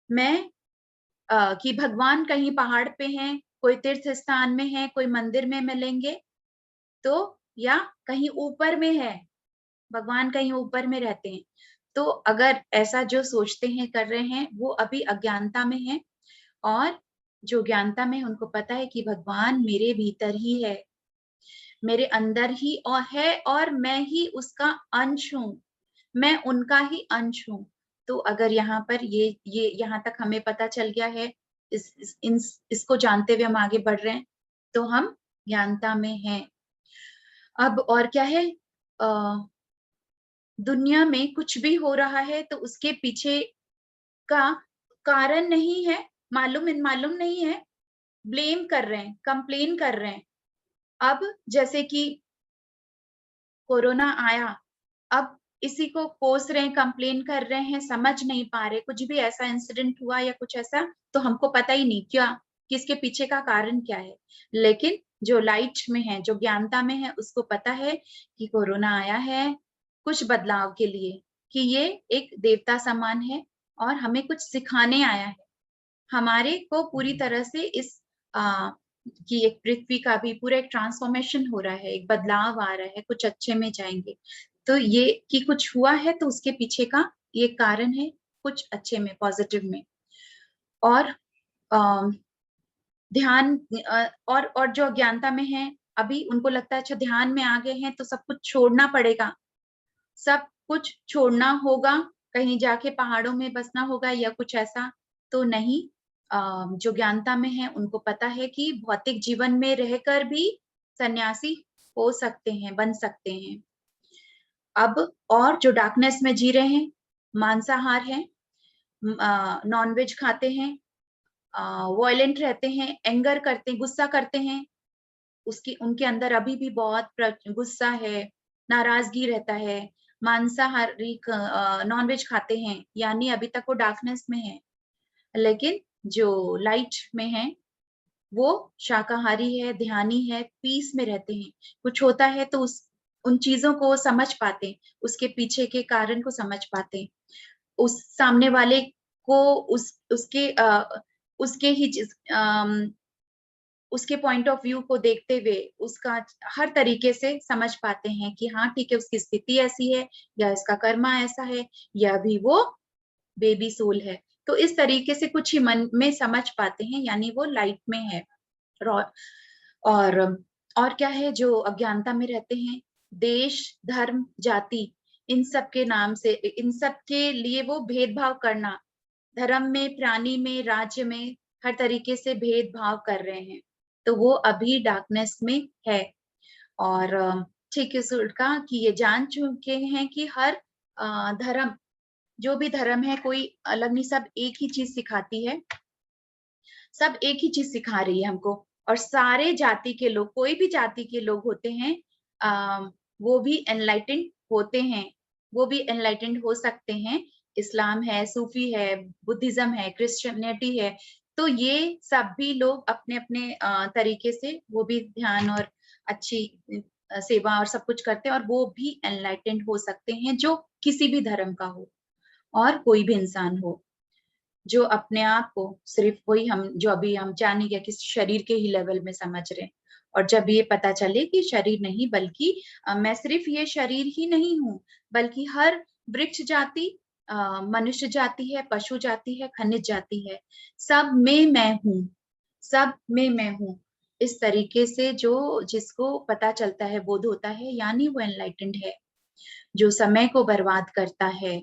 मैं कि भगवान कहीं पहाड़ पे हैं, कोई तीर्थ स्थान में है, कोई मंदिर में मिलेंगे, तो या कहीं ऊपर में है, भगवान कहीं ऊपर में रहते हैं। तो अगर ऐसा जो सोचते हैं, कर रहे हैं, वो अभी अज्ञानता में है। और जो ज्ञानता में उनको पता है कि भगवान मेरे भीतर ही है, मेरे अंदर ही और है, और मैं ही उसका अंश हूँ, मैं उनका ही अंश हूँ। तो अगर यहाँ पर ये यहाँ तक हमें पता चल गया है, इसको जानते हुए हम आगे बढ़ रहे हैं, तो हम ज्ञानता में हैं। अब और क्या है, दुनिया में कुछ भी हो रहा है तो उसके पीछे का कारण नहीं है, मालूम मालूम नहीं है, ब्लेम कर रहे हैं, कंप्लेन कर रहे हैं। अब जैसे कि कोरोना आया, अब इसी को कोस रहे हैं, कंप्लेन कर रहे हैं, समझ नहीं पा रहे, कुछ भी ऐसा इंसिडेंट हुआ या कुछ ऐसा, तो हमको पता ही नहीं क्या किसके पीछे का कारण क्या है। लेकिन जो लाइट में है, जो ज्ञानता में है, उसको पता है कि कोरोना आया है कुछ बदलाव के लिए, कि ये एक देवता समान है और हमें कुछ सिखाने आया है, हमारे को पूरी तरह से इस कि एक पृथ्वी का भी पूरा एक ट्रांसफॉर्मेशन हो रहा है, एक बदलाव आ रहा है, कुछ अच्छे में जाएंगे। तो ये कि कुछ हुआ है तो उसके पीछे का ये कारण है, कुछ अच्छे में, पॉजिटिव में। और ध्यान और जो अज्ञानता में है, अभी उनको लगता है अच्छा ध्यान में आ गए हैं तो सब कुछ छोड़ना पड़ेगा, सब कुछ छोड़ना होगा, कहीं जाके पहाड़ों में बसना होगा या कुछ ऐसा। तो नहीं, जो ज्ञानता में है उनको पता है कि भौतिक जीवन में रहकर भी सन्यासी हो सकते हैं, बन सकते हैं। अब और जो डार्कनेस में जी रहे हैं, मांसाहार हैं, नॉनवेज खाते हैं, वॉयलेंट रहते हैं, एंगर करते हैं, गुस्सा करते हैं, उसकी उनके अंदर अभी भी बहुत गुस्सा है, नाराजगी रहता है, मांसाहारी नॉनवेज खाते हैं, यानी अभी तक वो डार्कनेस में है। लेकिन जो लाइट में है वो शाकाहारी है, ध्यानी है, पीस में रहते हैं। कुछ होता है तो उन चीजों को समझ पाते, उसके पीछे के कारण को समझ पाते, उस सामने वाले को उसके ही उसके पॉइंट ऑफ व्यू को देखते हुए उसका हर तरीके से समझ पाते हैं कि हाँ ठीक है, उसकी स्थिति ऐसी है, या इसका कर्मा ऐसा है, या भी वो बेबी सोल है। तो इस तरीके से कुछ ही मन में समझ पाते हैं, यानी वो लाइट में है। और और क्या है, जो अज्ञानता में रहते हैं, देश, धर्म, जाति, इन सब के नाम से, इन सब के लिए वो भेदभाव करना, धर्म में, प्राणी में, राज्य में, हर तरीके से भेदभाव कर रहे हैं, तो वो अभी डार्कनेस में है। और ठीक इस उल्टा कि ये जान चुके हैं कि हर धर्म, जो भी धर्म है, कोई अलग नहीं, सब एक ही चीज सिखाती है, सब एक ही चीज सिखा रही है हमको। और सारे जाति के लोग, कोई भी जाति के लोग होते हैं, वो भी एनलाइटेंड होते हैं, वो भी एनलाइटेंड हो सकते हैं। इस्लाम है, सूफी है, बुद्धिज्म है, क्रिश्चियनिटी है, तो ये सभी लोग अपने अपने तरीके से वो भी ध्यान और अच्छी सेवा और सब कुछ करते हैं और वो भी एनलाइटेंड हो सकते हैं, जो किसी भी धर्म का हो और कोई भी इंसान हो, जो अपने आप को सिर्फ वही हम जो अभी हम जान ही गए कि शरीर के ही लेवल में समझ रहे हैं। और जब ये पता चले कि शरीर नहीं बल्कि मैं सिर्फ ये शरीर ही नहीं हूँ, बल्कि हर वृक्ष जाति, मनुष्य जाति है, पशु जाति है, खनिज जाति है, सब में मैं हूँ, सब में मैं हूँ। इस तरीके से जो जिसको पता चलता है, बोध होता है, यानी वो एनलाइटेंड है। जो समय को बर्बाद करता है,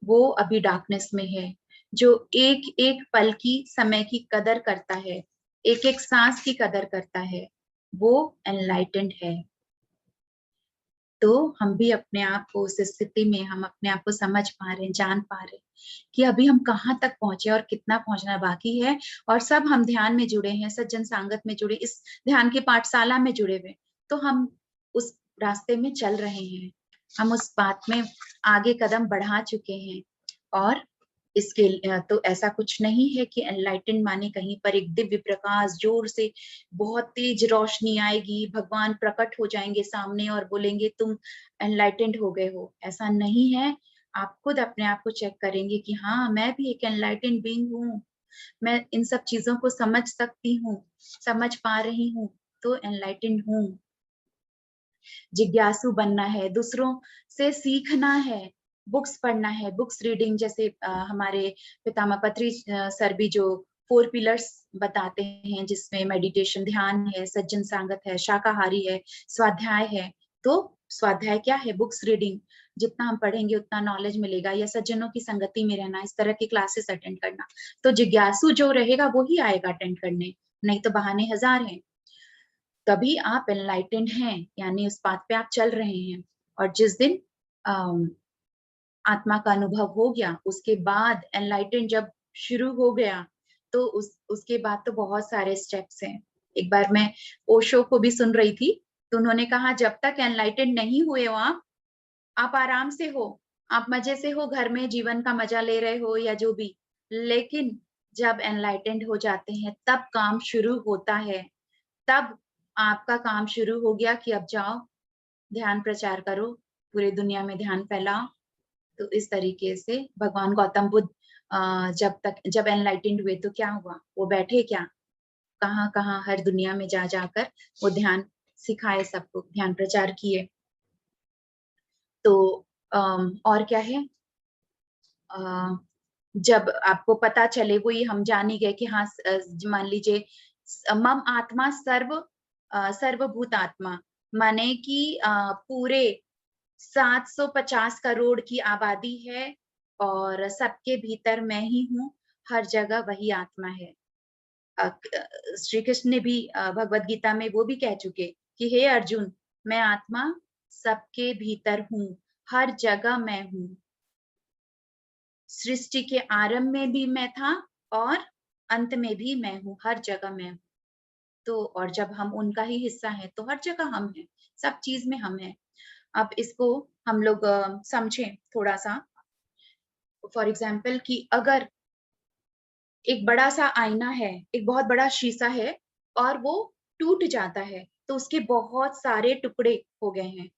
वो अभी डार्कनेस में है। जो एक-एक पल की समय की कदर करता है, एक-एक साँस की कदर करता है, वो एनलाइटेंड है। तो हम भी अपने आप को उस स्थिति में हम अपने आप को समझ पा रहे हैं, जान पा रहे हैं कि अभी हम कहाँ तक पहुँचे और कितना पहुँचना बाकी है और सब हम ध्यान में जुड़े हैं, सज्जन संगत में जुड़े, इस ध्यान की पाठशाला में जुड़े हुए। तो हम उस रास्ते में चल रहे हैं। हम उस बात में आगे कदम बढ़ा चुके हैं और इसके तो ऐसा कुछ नहीं है कि एनलाइटेंड माने कहीं पर एक दिव्य प्रकाश जोर से बहुत तेज रोशनी आएगी, भगवान प्रकट हो जाएँगे सामने और बोलेंगे तुम एनलाइटेंड हो गए हो, ऐसा नहीं है। आप खुद अपने आप को चेक करेंगे कि हाँ, मैं भी एक एनलाइटेंड बीइंग हूँ। मैं इन सब चीज़ों को समझ सकती हूँ, समझ पा रही हूँ, तो एनलाइटेंड हूँ। जिज्ञासु बनना है, दूसरों से सीखना है, बुक्स पढ़ना है, बुक्स रीडिंग जैसे हमारे पितामह पत्री सर भी जो 4 पिलर्स बताते हैं जिसमें मेडिटेशन, ध्यान है, सज्जन संगत है, शाकाहारी है, स्वाध्याय है। तो स्वाध्याय क्या है? Books reading. जितना हम पढ़ेंगे उतना नॉलेज मिलेगा या सज्जनों की संगति में रहना, इस तरह की क्लासेस अटेंड करना। तो जिज्ञासु जो रहेगा वो ही आएगा अटेंड करने, नहीं तो बहाने हज़ार हैं। तभी आप एनलाइटेंड हैं, यानी उस पाथ पे आप चल रहे हैं। और जिस दिन अम, आत्मा का अनुभव हो गया, उसके बाद एनलाइटेंड जब शुरू हो गया, तो उसके बाद तो बहुत सारे स्टेप्स हैं। एक बार मैं ओशो को भी सुन रही थी, तो उन्होंने कहा जब तक एनलाइटेंड नहीं हुए हो आप आराम से हो, आप मज़े से हो, घर में जीवन का मज़ा ले रहे हो या जो भी। लेकिन जब एनलाइटेंड हो जाते हैं, तब काम शुरू होता है। तब आपका काम शुरू हो गया कि अब जाओ, ध्यान प्रचार करो, पूरे दुनिया में ध्यान फैलाओ। तो इस तरीके से भगवान गौतम बुद्ध जब एनलाइटेंड हुए तो क्या हुआ? वो बैठे क्या? कहाँ-कहाँ हर दुनिया में जा जाकर वो ध्यान सिखाए सबको, ध्यान प्रचार किए। तो और क्या है? अ, जब आपको पता चले वही हम जान ही गए कि हाँ मान लीजिए मम आत्मा सर्वभूत आत्मा माने कि पूरे 750 करोड़ की आबादी है और सबके भीतर मैं ही हूँ, हर जगह वही आत्मा है। श्री कृष्ण ने भी भगवद गीता में वो भी कह चुके कि हे अर्जुन, मैं आत्मा सबके भीतर हूँ, हर जगह मैं हूँ। सृष्टि के आरंभ में भी मैं था और अंत में भी मैं हूँ, हर जगह मैं हूँ। तो और जब हम उनका ही हिस्सा हैं, तो हर जगह हम हैं, सब चीज़ में हम हैं। अब इसको हम लोग समझें थोड़ा-सा फॉर एग्ज़ाम्पल कि अगर एक बड़ा-सा आईना है, एक बहुत बड़ा शीशा है और वो टूट जाता है, तो उसके बहुत सारे टुकड़े हो गए हैं।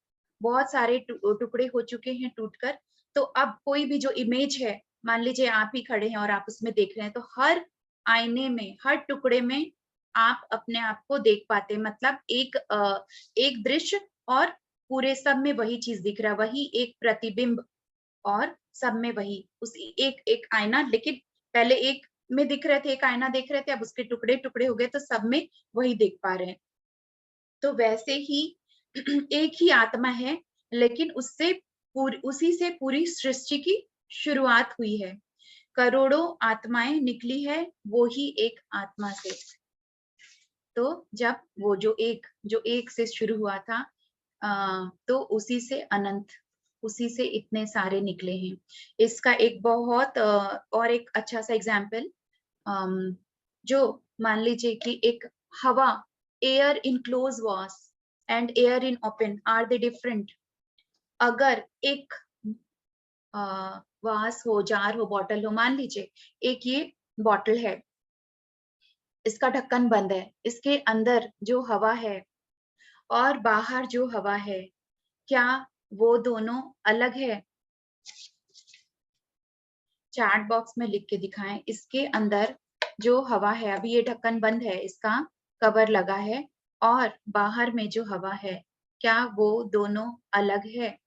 बहुत सारे टुकड़े हो चुके हैं टूटकर, तो अब कोई भी जो इमेज है, मान लीजिए आप ही खड़े हैं और आप उसमें देख रहे हैं, तो हर आईने में, हर टुकड़े में आप अपने आप को देख पाते हैं। मतलब एक दृश्य और पूरे सब में वही चीज़ दिख रहा है, वही एक प्रतिबिंब और सब में वही उसी एक आईना लेकिन पहले एक में दिख रहे थे, एक आईना देख रहे थे, अब उसके टुकड़े-टुकड़े हो गए तो सब में वही देख पा रहे हैं। तो वैसे ही एक ही आत्मा है, लेकिन उससे उसी से पूरी सृष्टि की शुरुआत हुई है। करोड़ों आत्माएँ निकली है, वो ही एक आत्मा से। तो जब वो जो एक से शुरू हुआ था तो उसी से अनंत, उसी से इतने सारे निकले हैं। इसका एक बहुत और एक अच्छा-सा एग्ज़ाम्पल अम, जो मान लीजिए कि एक हवा, air in close was and air in open are they different? अगर एक अ, वास हो, जार हो, बॉटल हो, मान लीजिए एक ये बॉटल है इसका ढक्कन बंद है, इसके अंदर जो हवा है और बाहर जो हवा है, क्या वो दोनों अलग है? चैट बॉक्स में लिख के दिखाएं। इसके अंदर जो हवा है, अभी ये ढक्कन बंद है, इसका कवर लगा है, और बाहर में जो हवा है, क्या वो दोनों अलग है?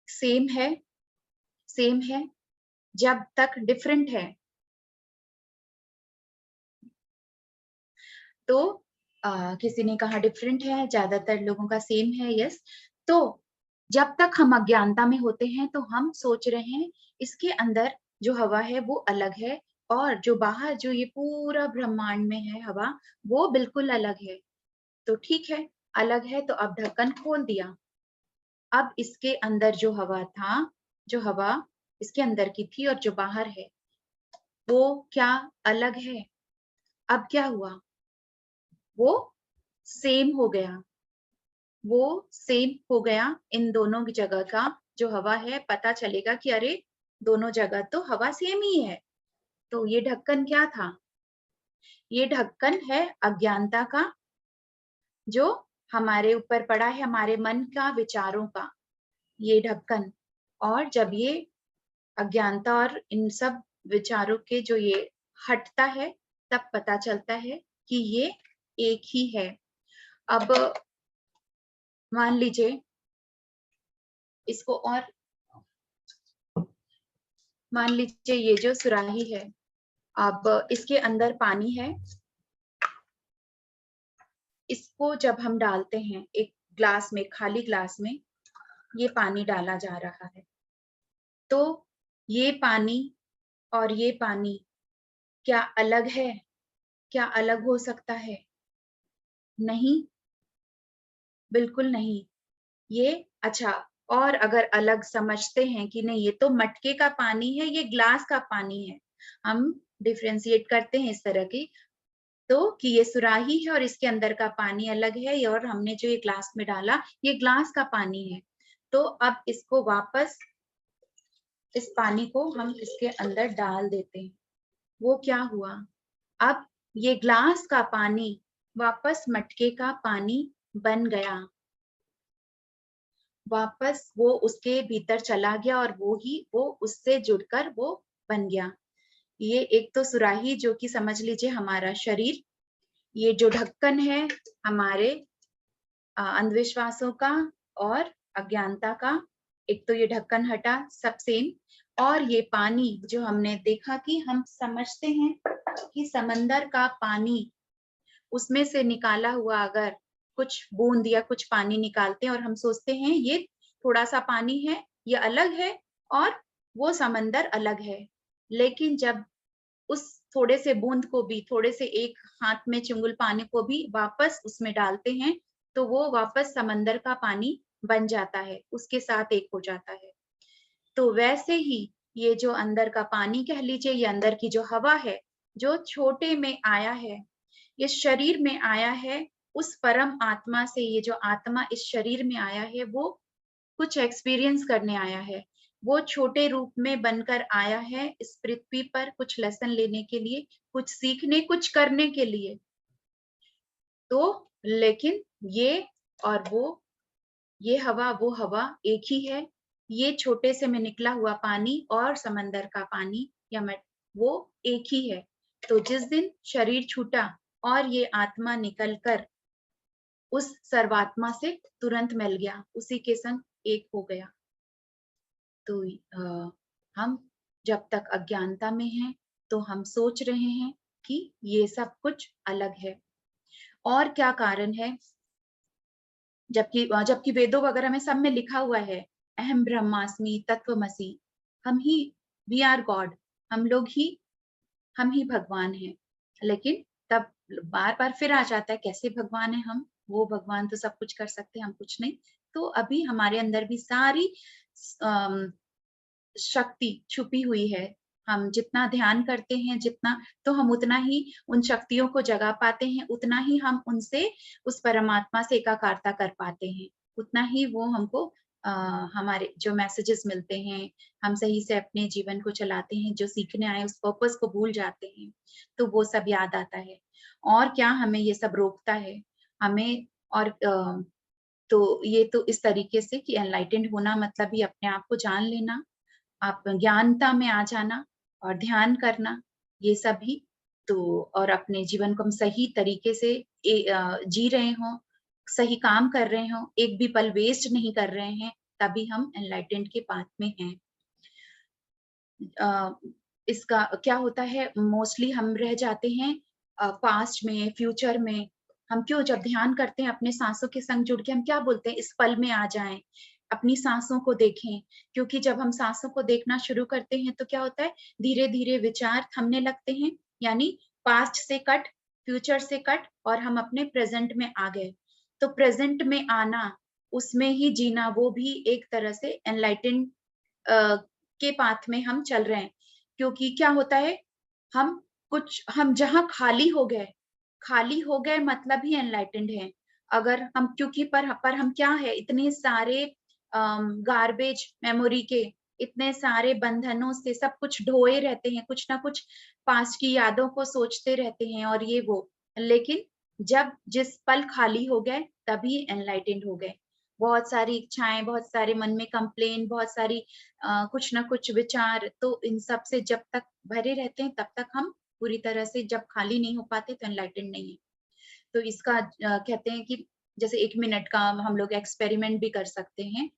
सेम है? सेम है जब तक डिफरेंट है। तो किसी ने कहा डिफरेंट है, ज्यादातर लोगों का सेम है, यस। तो जब तक हम अज्ञानता में होते हैं तो हम सोच रहे हैं इसके अंदर जो हवा है वो अलग है, और जो बाहर जो ये पूरा ब्रह्मांड में है हवा, वो बिल्कुल अलग है। तो ठीक है, अलग है तो अब ढक्कन खोल दिया। अब इसके अंदर जो हवा था, जो हवा इसके अंदर की थी और जो बाहर है, वो क्या अलग है? अब क्या हुआ? वो सेम हो गया। वो सेम हो गया। इन दोनों की जगह का जो हवा है, पता चलेगा कि अरे दोनों जगह तो हवा सेम ही है। तो ये ढक्कन क्या था? ये ढक्कन है अज्ञानता का, जो हमारे ऊपर पड़ा है, हमारे मन का, विचारों का, ये ढक्कन। और जब ये अज्ञानता और इन सब विचारों के जो ये हटता है, तब पता चलता है कि ये एक ही है। अब मान लीजिए इसको, और मान लीजिए ये जो सुराही है, अब इसके अंदर पानी है। इसको जब हम डालते हैं एक ग्लास में, खाली ग्लास में, ये पानी डाला जा रहा है, तो ये पानी और ये पानी क्या अलग है? क्या अलग हो सकता है? नहीं, बिल्कुल नहीं। ये अच्छा, और अगर अलग समझते हैं कि नहीं ये तो मटके का पानी है, ये ग्लास का पानी है, हम डिफ्रेंशिएट करते हैं इस तरह की, तो कि ये सुराही है और इसके अंदर का पानी अलग है, और हमने जो ये ग्लास में डाला ये ग्लास का पानी है। तो अब इसको वापस, इस पानी को हम इसके अंदर डाल देते हैं। वो क्या हुआ? अब ये ग्लास का पानी वापस मटके का पानी बन गया। वापस वो उसके भीतर चला गया और वो उससे जुड़कर वो बन गया। ये एक तो सुराही, जो कि समझ लीजिए हमारा शरीर, ये जो ढक्कन है हमारे अंधविश्वासों का और अज्ञानता का, एक तो ये ढक्कन हटा, सब सेम। और ये पानी जो हमने देखा कि हम समझते हैं कि समंदर का पानी, उसमें से निकाला हुआ अगर कुछ बूंद या कुछ पानी निकालते हैं और हम सोचते हैं ये थोड़ा सा पानी है, ये अलग है, और वो समंदर अलग है। लेकिन जब उस थोड़े से बूंद को भी, थोड़े से एक हाथ में चिंगुल पानी को भी वापस उसमें डालते हैं, तो वो वापस समंदर का पानी बन जाता है, उसके साथ एक हो जाता है। तो वैसे ही ये जो अंदर का पानी कह लीजिए, ये अंदर की जो हवा है, जो छोटे में आया है, ये शरीर में आया है, उस परम आत्मा से, ये जो आत्मा इस शरीर में आया है, वो कुछ एक्सपीरियंस करने आया है। वो छोटे रूप में बनकर आया है इस पृथ्वी पर, कुछ लेसन लेने के लिए, कुछ सीखने, कुछ करने के लिए। तो लेकिन ये और वो, ये हवा वो हवा एक ही है। ये छोटे से में निकला हुआ पानी और समंदर का पानी या मट, वो एक ही है। तो जिस दिन शरीर छूटा और ये आत्मा निकलकर उस सर्वात्मा से तुरंत मिल गया, उसी के संग एक हो गया। तो हम जब तक अज्ञानता में हैं तो हम सोच रहे हैं कि ये सब कुछ अलग है। और क्या कारण है? जबकि वेदों वगैरह में सब में लिखा हुआ है, अहम ब्रह्मास्मि तत्वमसि, हम ही, वी आर गॉड, हम ही भगवान हैं। लेकिन तब बार बार फिर आ जाता है, कैसे भगवान है हम? वो भगवान तो सब कुछ कर सकते हैं, हम कुछ नहीं। तो अभी हमारे अंदर भी सारी शक्ति छुपी हुई है। हम जितना ध्यान करते हैं, जितना, तो हम उतना ही उन शक्तियों को जगा पाते हैं, उतना ही हम उनसे, उस परमात्मा से एकाकारता कर पाते हैं, उतना ही वो हमको हमारे जो मैसेजेस मिलते हैं, हम सही से अपने जीवन को चलाते हैं, जो सीखने आए उस पर्पस को भूल जाते हैं, तो वो सब याद आता है। और क्या हमें ये सब रोकता है? हमें और तो ये तो इस तरीके से कि एनलाइटेंड होना मतलब ही अपने आप को जान लेना, आप ज्ञानता में आ जाना और ध्यान करना, ये सभी तो और अपने जीवन को हम सही तरीके से जी रहे हों, सही काम कर रहे हों, एक भी पल वेस्ट नहीं कर रहे हैं, तभी हम एनलाइटेंड के पाथ में हैं। अ, इसका क्या होता है मोस्टली हम रह जाते हैं पास्ट में, फ्यूचर में। हम क्यों जब ध्यान करते हैं अपने साँसों के संग जुड़ के हम क्या बोलते हैं इस पल में आ जाएँ, अपनी साँसों को देखें। क्योंकि जब हम साँसों को देखना शुरू करते हैं तो क्या होता है धीरे-धीरे विचार थमने लगते हैं, यानी पास्ट से कट, फ्यूचर से कट और हम अपने प्रेज़ेंट में आ गए। तो प्रेज़ेंट में आना, उसमें ही जीना वो भी एक तरह से एनलाइटेंड अ, के पाथ में हम चल रहे हैं। क्योंकि क्या होता है, हम जहाँ खाली हो गए मतलब ही एनलाइटेंड हैं। अगर हम क्योंकि पर हम क्या है इतने सारे गार्बेज मेमोरी के, इतने सारे बंधनों से सब कुछ ढोए रहते हैं, कुछ ना कुछ पास्ट की यादों को सोचते रहते हैं और ये वो। लेकिन जब जिस पल खाली हो गए, तभी एनलाइटेंड हो गए। बहुत सारी इच्छाएँ, बहुत सारे मन में कंप्लेन, बहुत सारी कुछ ना कुछ विचार, तो इन सब से जब तक भरे रहते हैं, तब तक हम पूरी तरह से जब खाली नहीं हो पाते, तो एनलाइटेंड नहीं है। तो इसका कहते हैं कि जैसे 1 मिनट का हम लोग एक्सपेरिमेंट भी कर सकते हैं।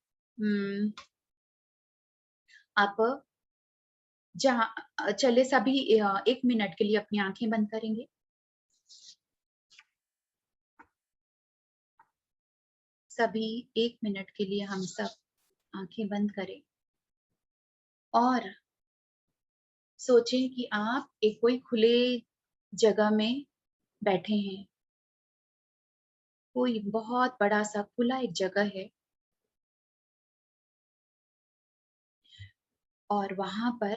आप जहाँ चलिए सभी 1 मिनट के लिए अपनी आँखें बंद करेंगे। सभी 1 मिनट के लिए हम सब आँखें बंद करें और सोचें कि आप एक कोई खुले जगह में बैठे हैं। कोई बहुत बड़ा-सा खुला एक जगह है और वहाँ पर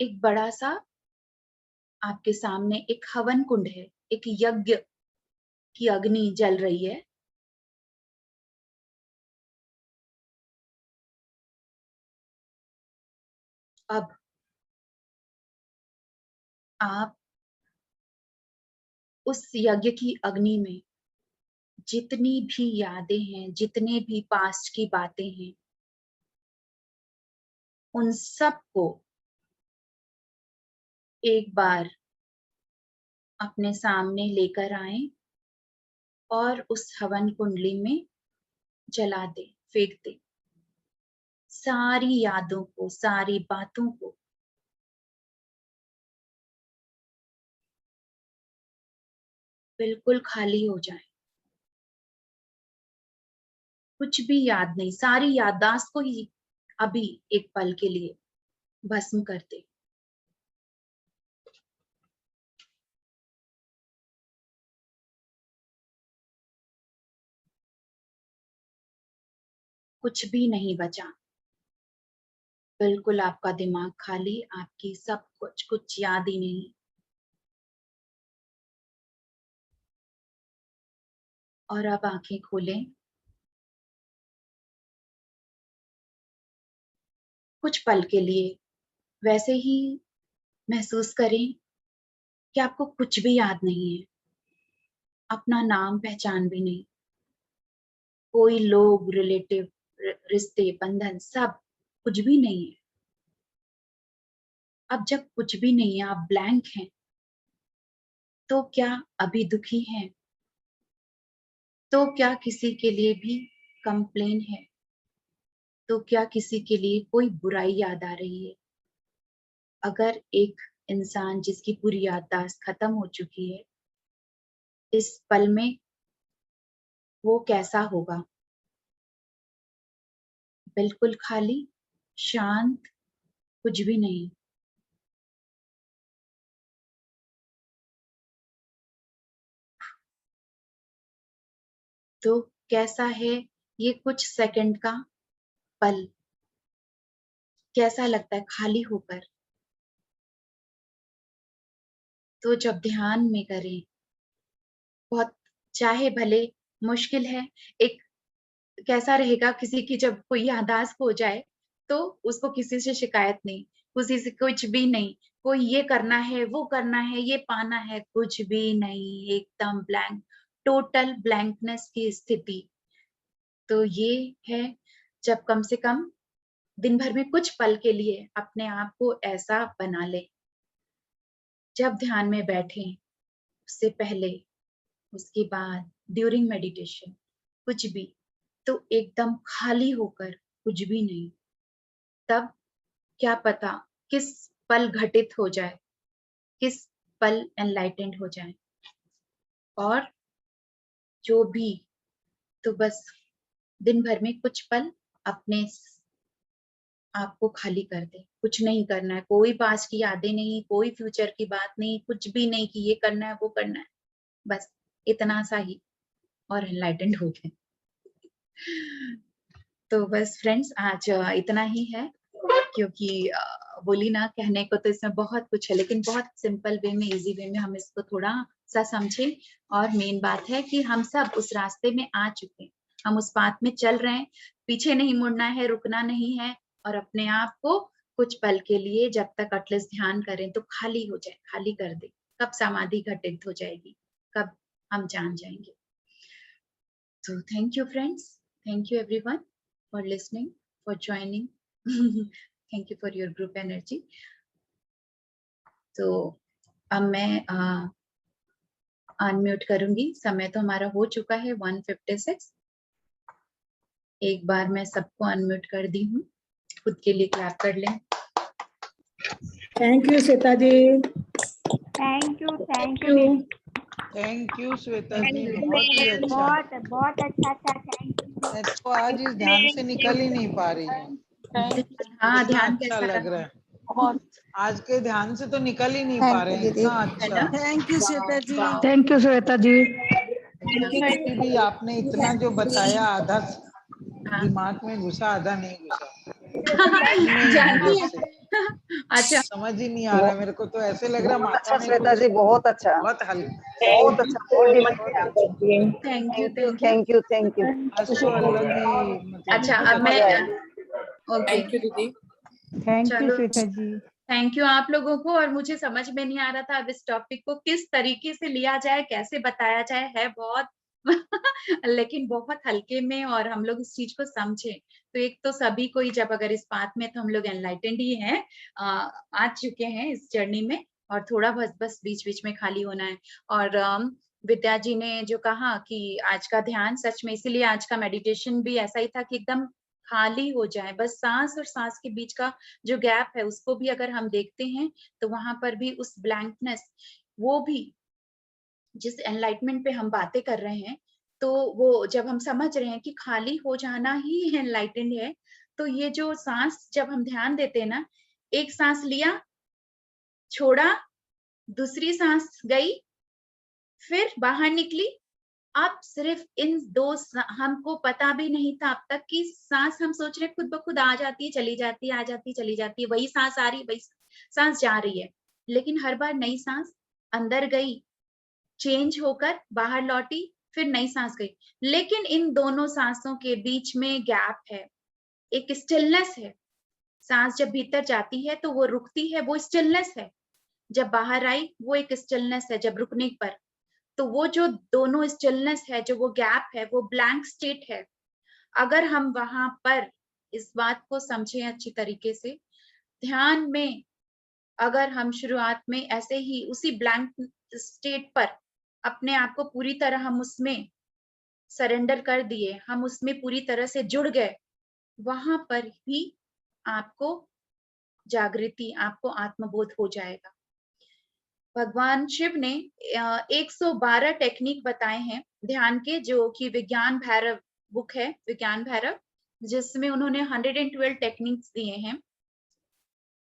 एक बड़ा-सा आपके सामने एक हवन कुंड है, एक यज्ञ की अग्नि जल रही है। अब आप उस यज्ञ की अग्नि में जितनी भी यादें हैं, जितने भी पास्ट की बातें हैं, उन सबको एक बार अपने सामने लेकर आएँ और उस हवन कुंडली में जला दें, फेंक दें। सारी यादों को, सारी बातों को बिल्कुल खाली हो जाएँ। कुछ भी याद नहीं, सारी याददाश्त को ही अभी एक पल के लिए भस्म कर दें। कुछ भी नहीं बचा। बिल्कुल आपका दिमाग खाली, आपकी सब कुछ याद ही नहीं। और अब आँखें खोलें। कुछ पल के लिए वैसे ही महसूस करें कि आपको कुछ भी याद नहीं है, अपना नाम पहचान भी नहीं, कोई लोग, रिलेटिव, रिश्ते, बंधन सब कुछ भी नहीं है। अब जब कुछ भी नहीं है, आप ब्लैंक हैं, तो क्या अभी दुखी हैं? तो क्या किसी के लिए भी कंप्लेन है? तो क्या किसी के लिए कोई बुराई याद आ रही है? अगर एक इंसान जिसकी पूरी याददाश्त खत्म हो चुकी है, इस पल में वो कैसा होगा? बिल्कुल खाली, शांत, कुछ भी नहीं। तो कैसा है ये कुछ सेकंड का पल? कैसा लगता है खाली होकर? तो जब ध्यान में करें, बहुत चाहे भले मुश्किल है, एक कैसा रहेगा किसी की जब कोई याददाश्त हो जाए तो उसको किसी से शिकायत नहीं, किसी से कुछ भी नहीं, कोई ये करना है, वो करना है, ये पाना है, कुछ भी नहीं, एकदम ब्लैंक, टोटल ब्लैंकनेस की स्थिति। तो ये है जब कम से कम दिन भर में कुछ पल के लिए अपने आप को ऐसा बना लें। जब ध्यान में बैठें, उससे पहले, उसके बाद, ड्यूरिंग मेडिटेशन, कुछ भी, तो एकदम खाली होकर कुछ भी नहीं। तब क्या पता किस पल घटित हो जाए, किस पल एनलाइटेंड हो जाए। और जो भी, तो बस दिन भर में कुछ पल अपने आपको खाली कर दे, कुछ नहीं करना है, कोई पास्ट की यादें नहीं, कोई फ्यूचर की बात नहीं, कुछ भी नहीं कि ये करना है, वो करना है, बस इतना सा ही और एनलाइटेंड हो गए। तो बस फ्रेंड्स आज इतना ही है, क्योंकि बोली ना, कहने को तो इसमें बहुत कुछ है, लेकिन बहुत सिंपल वे में, इजी वे में हम इसको थोड़ा सा समझें। और मेन बात है कि हम सब उस रास्ते में आ चुके हैं, हम उस पाथ में चल रहे हैं, पीछे नहीं मुड़ना है, रुकना नहीं है। और अपने आप को कुछ पल के लिए जब तक एटलीस्ट ध्यान करें तो खाली हो जाए, खाली कर दे। कब समाधि घटित हो जाएगी, कब हम जान जाएंगे। So thank you friends, thank you everyone for listening, for joining. Thank you for your group energy. तो अब मैं अनम्यूट करूंगी, समय तो हमारा हो चुका है 1:56। एक बार मैं सबको अनम्यूट कर दी हूँ, खुद के लिए क्लैप कर लें। Thank you Shweta ji. Thank you thank you Shweta ji, बहुत ही अच्छा, बहुत अच्छा था। Thank you. मैं तो आज इस ध्यान से निकल ही नहीं पा रही हूँ। हाँ, इतना ध्यान अच्छा कैसा लग लगा? रहा है, बहुत। आज के ध्यान से तो निकल ही नहीं पा रहे हैं, इतना अच्छा। Thank you Shweta ji. Thank you Shweta ji. किसी भी आपने इतना जो बताया, आधा हाँ। दिमाग में घुसा, आधा नहीं घुसा, में ही जानती भीतर से अच्छा, समझ ही नहीं आ रहा मेरे को। तो ऐसे लग रहा माथा अच्छा में श्वेता कुछ जी, बहुत अच्छा, बहुत हल्का, बहुत अच्छा, बहुत डिवाइन बहुत ध्यान अच्छा। करती है। Thank you, thank you, thank you. आज तो अलग ही, मतलब अच्छा बहुत अब मैं अच्छा। ओके, दीदी। थैंक यू चलो श्वेता जी। थैंक यू आप लोगों को। और मुझे समझ में नहीं आ रहा था अब इस टॉपिक को किस तरीके से लिया जाए, कैसे बताया जाए, है बहुत लेकिन बहुत हल्के में, और हम लोग इस चीज को समझे। तो एक तो सभी कोई जब अगर इस पाथ में, तो हम लोग एनलाइटेंड ही हैं, आ चुके हैं इस जर्नी में, और थोड़ा बस बीच बीच में खाली होना है। और विद्या जी ने जो कहा कि आज का ध्यान सच में, इसीलिए आज का मेडिटेशन भी ऐसा ही था कि एकदम खाली हो जाए, बस सांस और सांस के बीच का जो गैप है उसको भी अगर हम देखते हैं तो वहां पर भी उस ब्लैंकनेस, वो भी जिस एनलाइटमेंट पे हम बातें कर रहे हैं, तो वो जब हम समझ रहे हैं कि खाली हो जाना ही एनलाइटेंड है, तो ये जो सांस जब हम ध्यान देते हैं ना, एक सांस लिया, छोड़ा, दूसरी सांस गई, फिर बाहर निकली, अब सिर्फ इन दो हमको पता भी नहीं था अब तक कि सांस, हम सोच रहे खुद ब खुद आ जाती है, चली जाती है, आ जाती है, चली जाती है, वही सांस आ रही, वही सांस जा रही है। लेकिन हर बार नई सांस अंदर गई, चेंज होकर बाहर लौटी, फिर नई सांस गई। लेकिन इन दोनों सांसों के बीच में गैप है, एक स्टिलनेस है। सांस जब भीतर जाती है तो वो रुकती है, वो स्टिलनेस है। जब बाहर आई वो एक स्टिलनेस है, जब रुकने पर। तो वो जो दोनों स्टिलनेस है, जो वो गैप है, वो ब्लैंक स्टेट है। अगर हम वहां पर इस बात को समझें अच्छी तरीके से, ध्यान में अगर हम शुरुआत में ऐसे ही उसी ब्लैंक स्टेट पर अपने आप को पूरी तरह हम उसमें सरेंडर कर दिए, हम उसमें पूरी तरह से जुड़ गए, वहां पर भी आपको जागृति, आपको आत्मबोध हो जाएगा। भगवान शिव ने 112 टेक्निक बताए हैं ध्यान के, जो कि विज्ञान भैरव बुक है, विज्ञान भैरव, जिसमें उन्होंने 112 टेक्निक्स दिए हैं।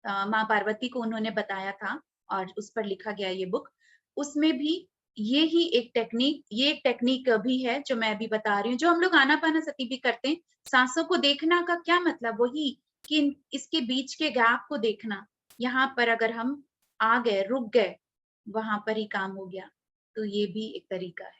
माँ पार्वती को उन्होंने बताया था और उस पर लिखा गया ये बुक। उसमें भी ये ही एक टेक्निक, ये एक टेक्निक भी है जो मैं अभी बता रही हूँ, जो हम लोग आनापानसती भी करते हैं। सांसों को देखना का क्या मतलब, वही कि इसके बीच के गैप को देखना। यहाँ पर अगर हम आ गए, रुक गए, वहां पर ही काम हो गया। तो ये भी एक तरीका है।